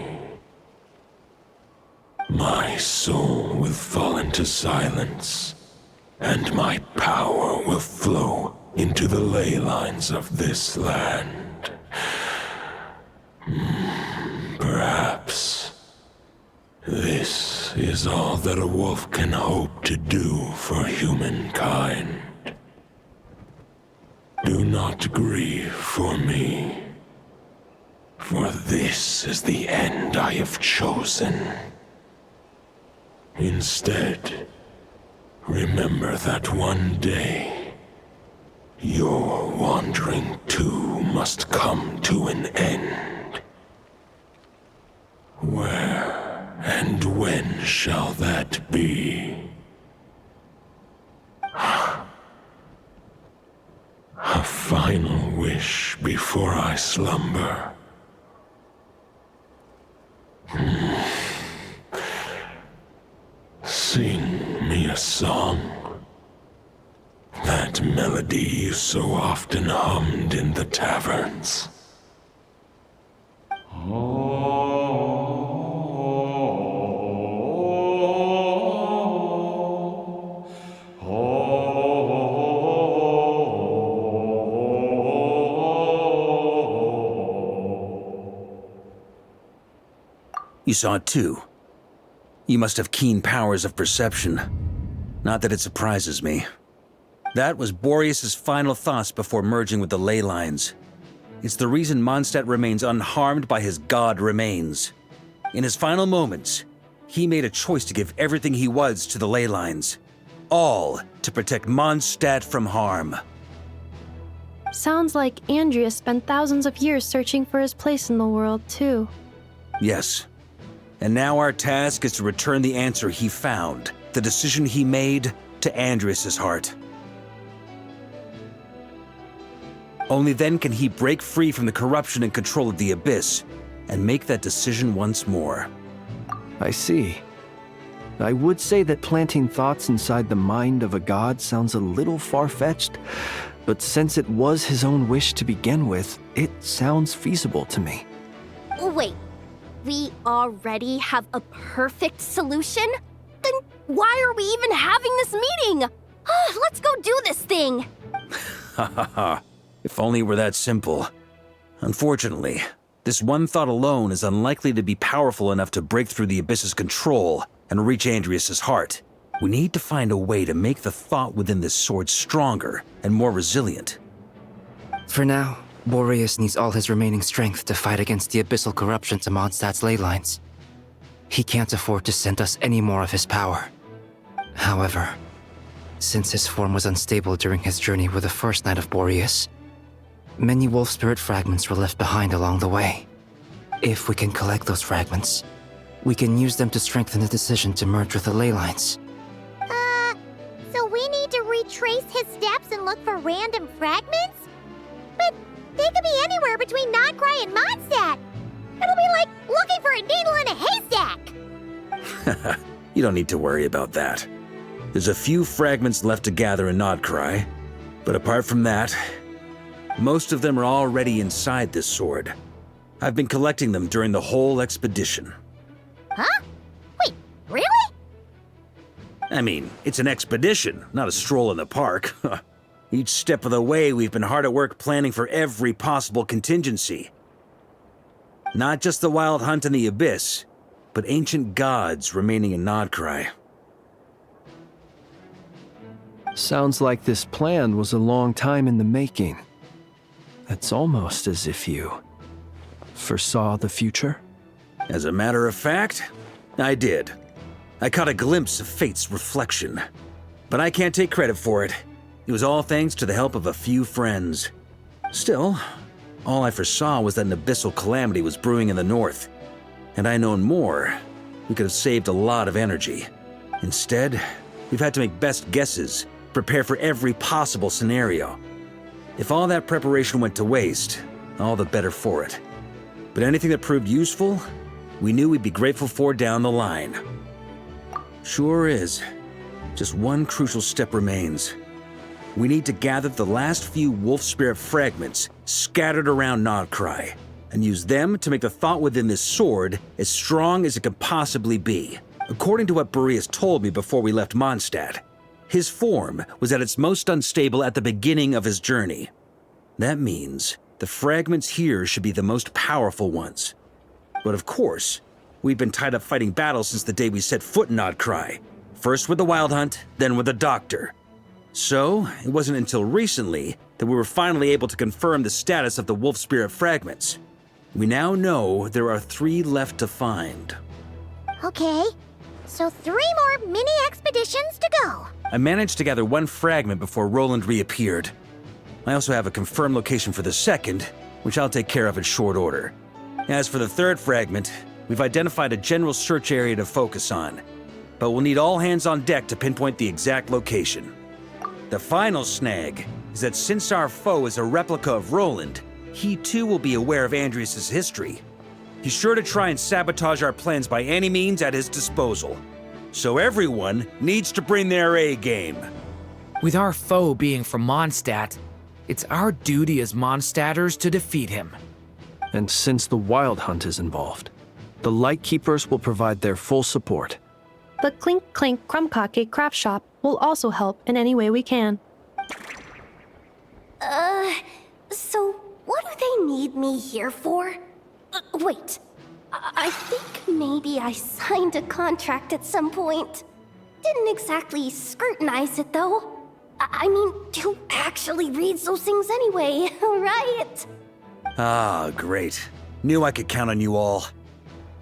My soul will fall into silence, and my power will flow into the ley lines of this land. Perhaps this is all that a wolf can hope to do for humankind. Do not grieve for me, for this is the end I have chosen. Instead, remember that one day, your wandering too must come to an end. Where And when shall that be? A final wish before I slumber. Sing me a song. That melody you so often hummed in the taverns. You saw it too. You must have keen powers of perception. Not that it surprises me. That was Boreas' final thoughts before merging with the ley lines. It's the reason Mondstadt remains unharmed by his god remains. In his final moments, he made a choice to give everything he was to the ley lines. All to protect Mondstadt from harm. Sounds like Andreas spent thousands of years searching for his place in the world, too. Yes. And now our task is to return the answer he found, the decision he made, to Andreas' heart. Only then can he break free from the corruption and control of the Abyss, and make that decision once more. I see. I would say that planting thoughts inside the mind of a god sounds a little far-fetched, but since it was his own wish to begin with, it sounds feasible to me. Wait, we already have a perfect solution? Then why are we even having this meeting? Let's go do this thing! Ha ha ha. If only it were that simple. Unfortunately, this one thought alone is unlikely to be powerful enough to break through the Abyss's control and reach Andreas' heart. We need to find a way to make the thought within this sword stronger and more resilient. For now, Boreas needs all his remaining strength to fight against the abyssal corruption to Mondstadt's ley lines. He can't afford to send us any more of his power. However, since his form was unstable during his journey with the first night of Boreas, many wolf spirit fragments were left behind along the way. If we can collect those fragments, we can use them to strengthen the decision to merge with the ley lines. So we need to retrace his steps and look for random fragments? But they could be anywhere between Nodcry and Mondstadt. It'll be like looking for a needle in a haystack. You don't need to worry about that. There's a few fragments left to gather in Nodcry, but apart from that, most of them are already inside this sword. I've been collecting them during the whole expedition. Huh? Wait, really? I mean, it's an expedition, not a stroll in the park. Each step of the way, we've been hard at work planning for every possible contingency. Not just the wild hunt in the Abyss, but ancient gods remaining in Nodcry. Sounds like this plan was a long time in the making. It's almost as if you foresaw the future. As a matter of fact, I did. I caught a glimpse of fate's reflection. But I can't take credit for it. It was all thanks to the help of a few friends. Still, all I foresaw was that an abyssal calamity was brewing in the north. Had I known more, we could have saved a lot of energy. Instead, we've had to make best guesses, prepare for every possible scenario. If all that preparation went to waste, all the better for it. But anything that proved useful, we knew we'd be grateful for down the line. Sure is. Just one crucial step remains. We need to gather the last few wolf spirit fragments scattered around Nodcry, and use them to make the thought within this sword as strong as it could possibly be. According to what Boreas told me before we left Mondstadt, his form was at its most unstable at the beginning of his journey. That means the fragments here should be the most powerful ones. But of course, we've been tied up fighting battles since the day we set foot in Nodcry. First with the Wild Hunt, then with the Doctor. So, it wasn't until recently that we were finally able to confirm the status of the wolf spirit fragments. We now know there are 3 left to find. Okay, so 3 more mini expeditions to go. I managed to gather 1 fragment before Roland reappeared. I also have a confirmed location for the second, which I'll take care of in short order. As for the 3rd fragment, We've identified a general search area to focus on, but we'll need all hands on deck to pinpoint the exact location. The final snag is that since our foe is a replica of Roland, he too will be aware of Andrias' history. He's sure to try and sabotage our plans by any means at his disposal. So everyone needs to bring their A game. With our foe being from Mondstadt, it's our duty as Mondstadters to defeat him. And since the Wild Hunt is involved, the Lightkeepers will provide their full support. The Clink Clink Crumkake craft shop will also help in any way we can. So what do they need me here for? Wait, I think maybe I signed a contract at some point. Didn't exactly scrutinize it, though. I mean, who actually reads those things anyway, right? Ah, great. Knew I could count on you all.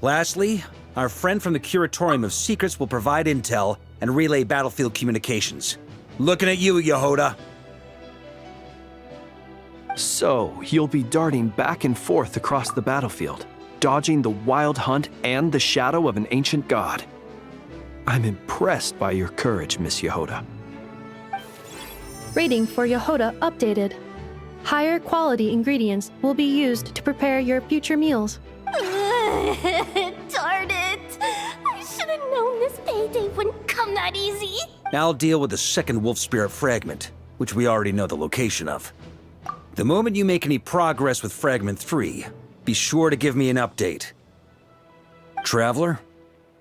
Lastly, our friend from the Curatorium of Secrets will provide intel and relay battlefield communications. Looking at you, Yehoda. So, you'll be darting back and forth across the battlefield, dodging the Wild Hunt and the shadow of an ancient god. I'm impressed by your courage, Miss Yehoda. Rating for Yehoda updated. Higher quality ingredients will be used to prepare your future meals. Darn it! I should have known this payday wouldn't come that easy. I'll deal with the second Wolf Spirit fragment, which we already know the location of. The moment you make any progress with Fragment 3, be sure to give me an update. Traveler,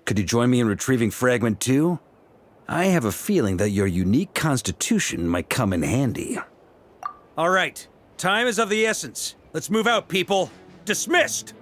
could you join me in retrieving Fragment 2? I have a feeling that your unique constitution might come in handy. All right, time is of the essence. Let's move out, people. Dismissed!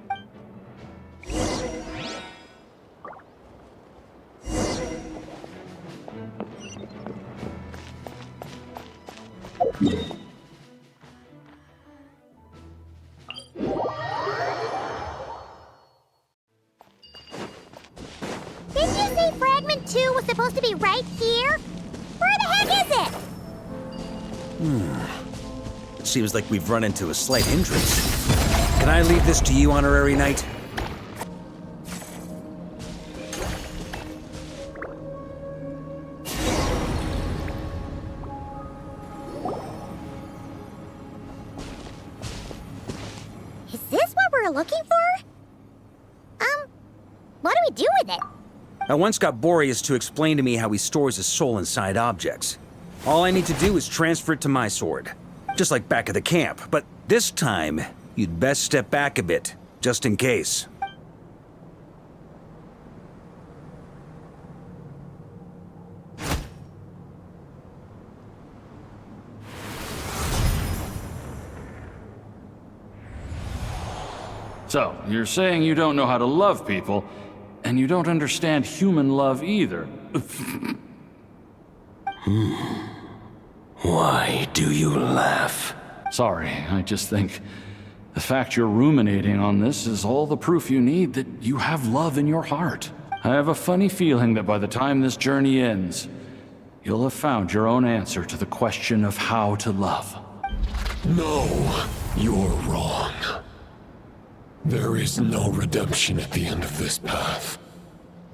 Didn't you say Fragment 2 was supposed to be right here? Where the heck is it? Seems like we've run into a slight hindrance. Can I leave this to you, Honorary Knight? Is this what we're looking for? What do we do with it? I once got Boreas to explain to me how he stores his soul inside objects. All I need to do is transfer it to my sword. Just like back at the camp, but this time, you'd best step back a bit, just in case. So, you're saying you don't know how to love people, and you don't understand human love either. Why do you laugh? Sorry, I just think the fact you're ruminating on this is all the proof you need that you have love in your heart. I have a funny feeling that by the time this journey ends, you'll have found your own answer to the question of how to love. No, you're wrong. There is no redemption at the end of this path.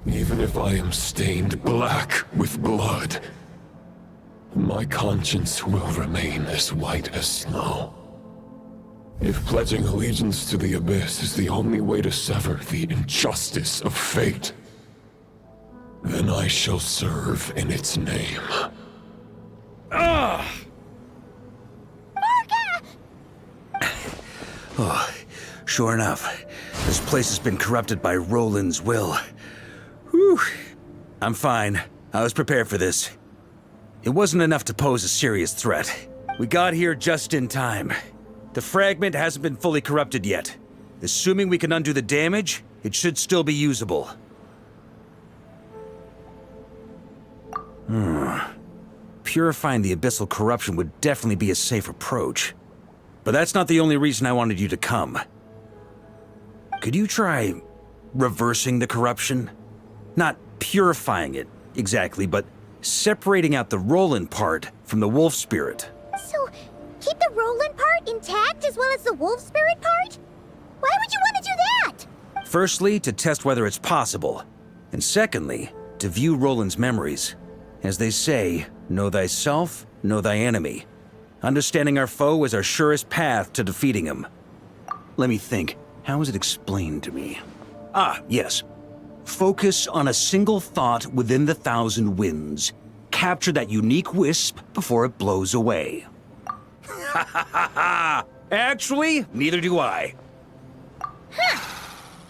Even if I am stained black with blood, my conscience will remain as white as snow. If pledging allegiance to the Abyss is the only way to sever the injustice of fate, then I shall serve in its name. Varka! Oh, sure enough, this place has been corrupted by Roland's will. Whew. I'm fine. I was prepared for this. It wasn't enough to pose a serious threat. We got here just in time. The fragment hasn't been fully corrupted yet. Assuming we can undo the damage, it should still be usable. Purifying the abyssal corruption would definitely be a safe approach. But that's not the only reason I wanted you to come. Could you try reversing the corruption? Not purifying it, exactly, but separating out the Roland part from the wolf spirit. So, keep the Roland part intact as well as the wolf spirit part? Why would you want to do that? Firstly, to test whether it's possible, and secondly, to view Roland's memories. As they say, know thyself, know thy enemy. Understanding our foe is our surest path to defeating him. Let me think. How was it explained to me? Ah, yes. Focus on a single thought within the 1,000 winds. Capture that unique wisp before it blows away. Ha ha ha ha! Actually, neither do I. Huh.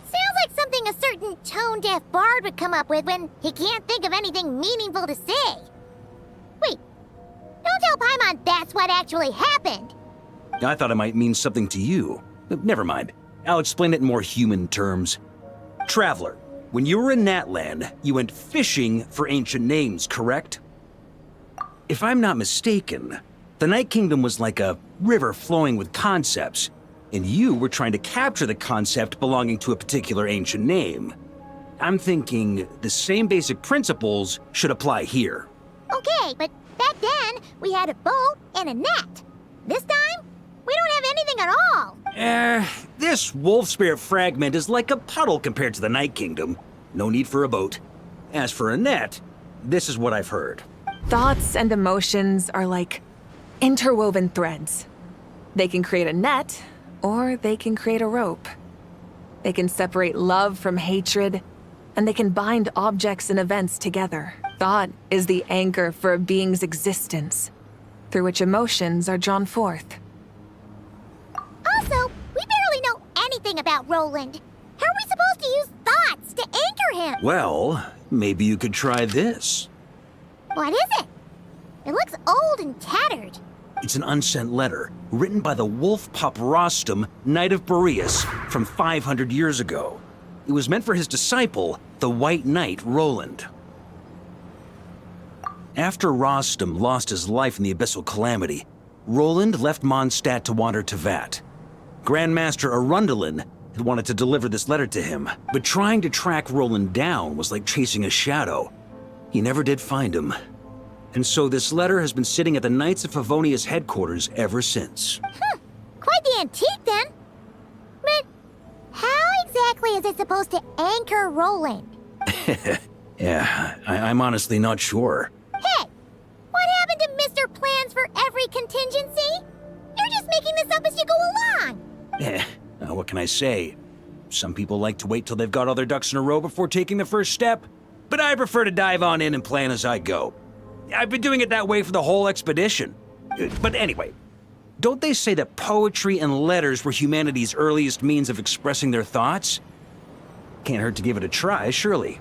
Sounds like something a certain tone-deaf bard would come up with when he can't think of anything meaningful to say. Wait, don't tell Paimon that's what actually happened. I thought it might mean something to you. Never mind. I'll explain it in more human terms. Traveler, when you were in Natland, you went fishing for ancient names, correct? If I'm not mistaken, the Night Kingdom was like a river flowing with concepts, and you were trying to capture the concept belonging to a particular ancient name. I'm thinking the same basic principles should apply here. Okay, but back then, we had a boat and a net. This time, we don't have anything at all. This wolf spirit fragment is like a puddle compared to the Night Kingdom. No need for a boat. As for a net, this is what I've heard. Thoughts and emotions are like interwoven threads. They can create a net, or they can create a rope. They can separate love from hatred, and they can bind objects and events together. Thought is the anchor for a being's existence, through which emotions are drawn forth. Also, we barely know anything about Roland. How are we supposed to use thoughts to anchor him? Well, maybe you could try this. What is it? It looks old and tattered. It's an unsent letter, written by the wolf pup Rostam, Knight of Boreas, from 500 years ago. It was meant for his disciple, the White Knight Roland. After Rostam lost his life in the Abyssal Calamity, Roland left Mondstadt to wander to Vat. Grandmaster Arundelen had wanted to deliver this letter to him, but trying to track Roland down was like chasing a shadow. He never did find him. And so this letter has been sitting at the Knights of Favonius headquarters ever since. Quite the antique, then. But how exactly is it supposed to anchor Roland? Yeah, I'm honestly not sure. Hey, what happened to Mr. Plans for every contingency? You're just making this up as you go along. What can I say? Some people like to wait till they've got all their ducks in a row before taking the first step, but I prefer to dive on in and plan as I go. I've been doing it that way for the whole expedition. But anyway, don't they say that poetry and letters were humanity's earliest means of expressing their thoughts? Can't hurt to give it a try, surely.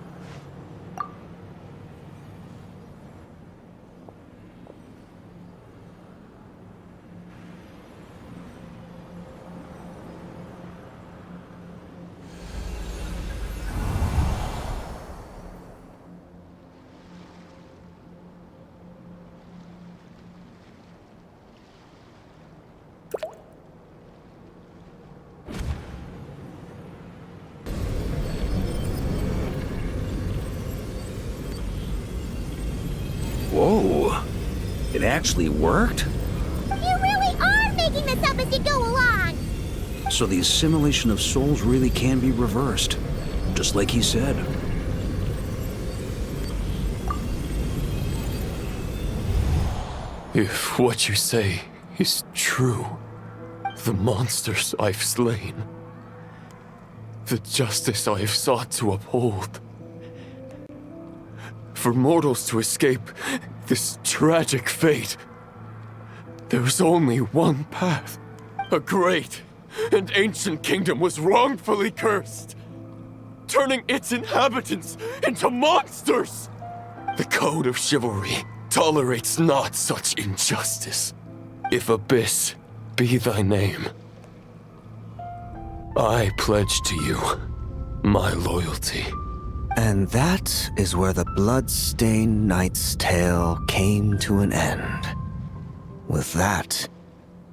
Whoa, it actually worked? You really are making this up as you go along. So the assimilation of souls really can be reversed, just like he said. If what you say is true, the monsters I've slain, the justice I have sought to uphold, for mortals to escape this tragic fate, there's only one path. A great and ancient kingdom was wrongfully cursed, turning its inhabitants into monsters. The code of chivalry tolerates not such injustice. If Abyss be thy name, I pledge to you my loyalty. And that is where the blood-stained knight's tale came to an end. With that,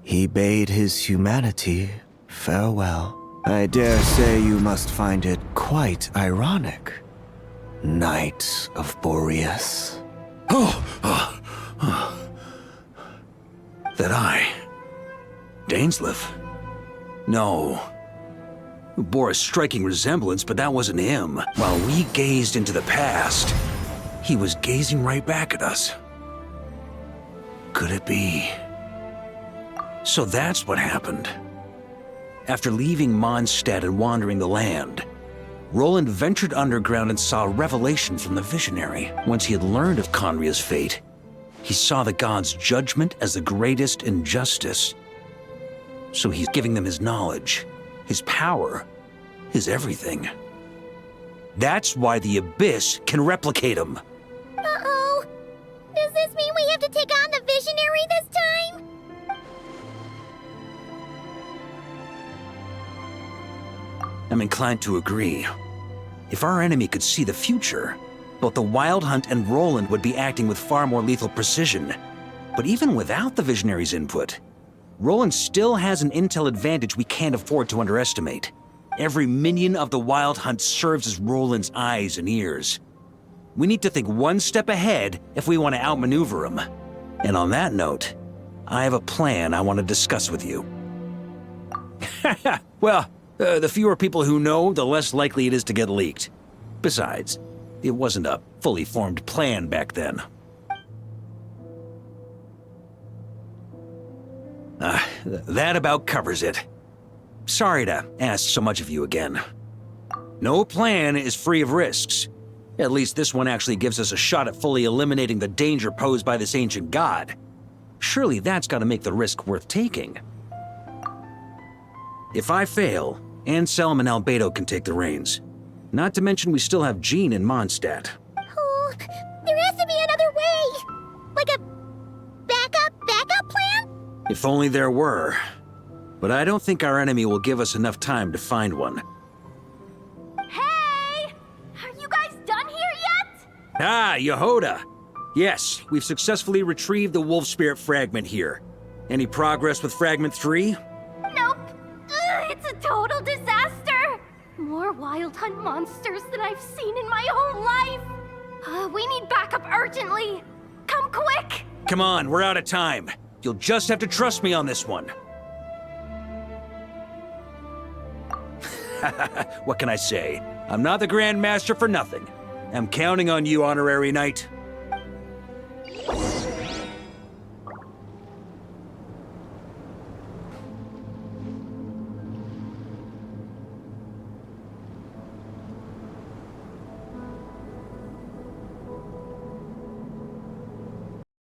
he bade his humanity farewell. I dare say you must find it quite ironic, Knight of Boreas. That I, Dainsleif? No. Bore a striking resemblance, but that wasn't him. While we gazed into the past, he was gazing right back at us. Could it be? So that's what happened. After leaving Mondstadt and wandering the land, Roland ventured underground and saw a revelation from the visionary. Once he had learned of Conria's fate, he saw the gods' judgment as the greatest injustice. So he's giving them his knowledge, his power, his everything. That's why the Abyss can replicate him. Uh-oh. Does this mean we have to take on the Visionary this time? I'm inclined to agree. If our enemy could see the future, both the Wild Hunt and Roland would be acting with far more lethal precision. But even without the Visionary's input, Roland still has an intel advantage we can't afford to underestimate. Every minion of the Wild Hunt serves as Roland's eyes and ears. We need to think one step ahead if we want to outmaneuver him. And on that note, I have a plan I want to discuss with you. Well, the fewer people who know, the less likely it is to get leaked. Besides, it wasn't a fully formed plan back then. That about covers it. Sorry to ask so much of you again. No plan is free of risks. At least this one actually gives us a shot at fully eliminating the danger posed by this ancient god. Surely that's got to make the risk worth taking. If I fail, Anselm and Albedo can take the reins. Not to mention we still have Jean in Mondstadt. Oh, there has to be another way. Like a backup plan? If only there were. But I don't think our enemy will give us enough time to find one. Hey! Are you guys done here yet? Ah, Yehoda! Yes, we've successfully retrieved the Wolf Spirit fragment here. Any progress with Fragment 3? Nope. It's a total disaster. More Wild Hunt monsters than I've seen in my whole life. We need backup urgently. Come quick! Come on, we're out of time. You'll just have to trust me on this one. What can I say? I'm not the Grand Master for nothing. I'm counting on you, Honorary Knight.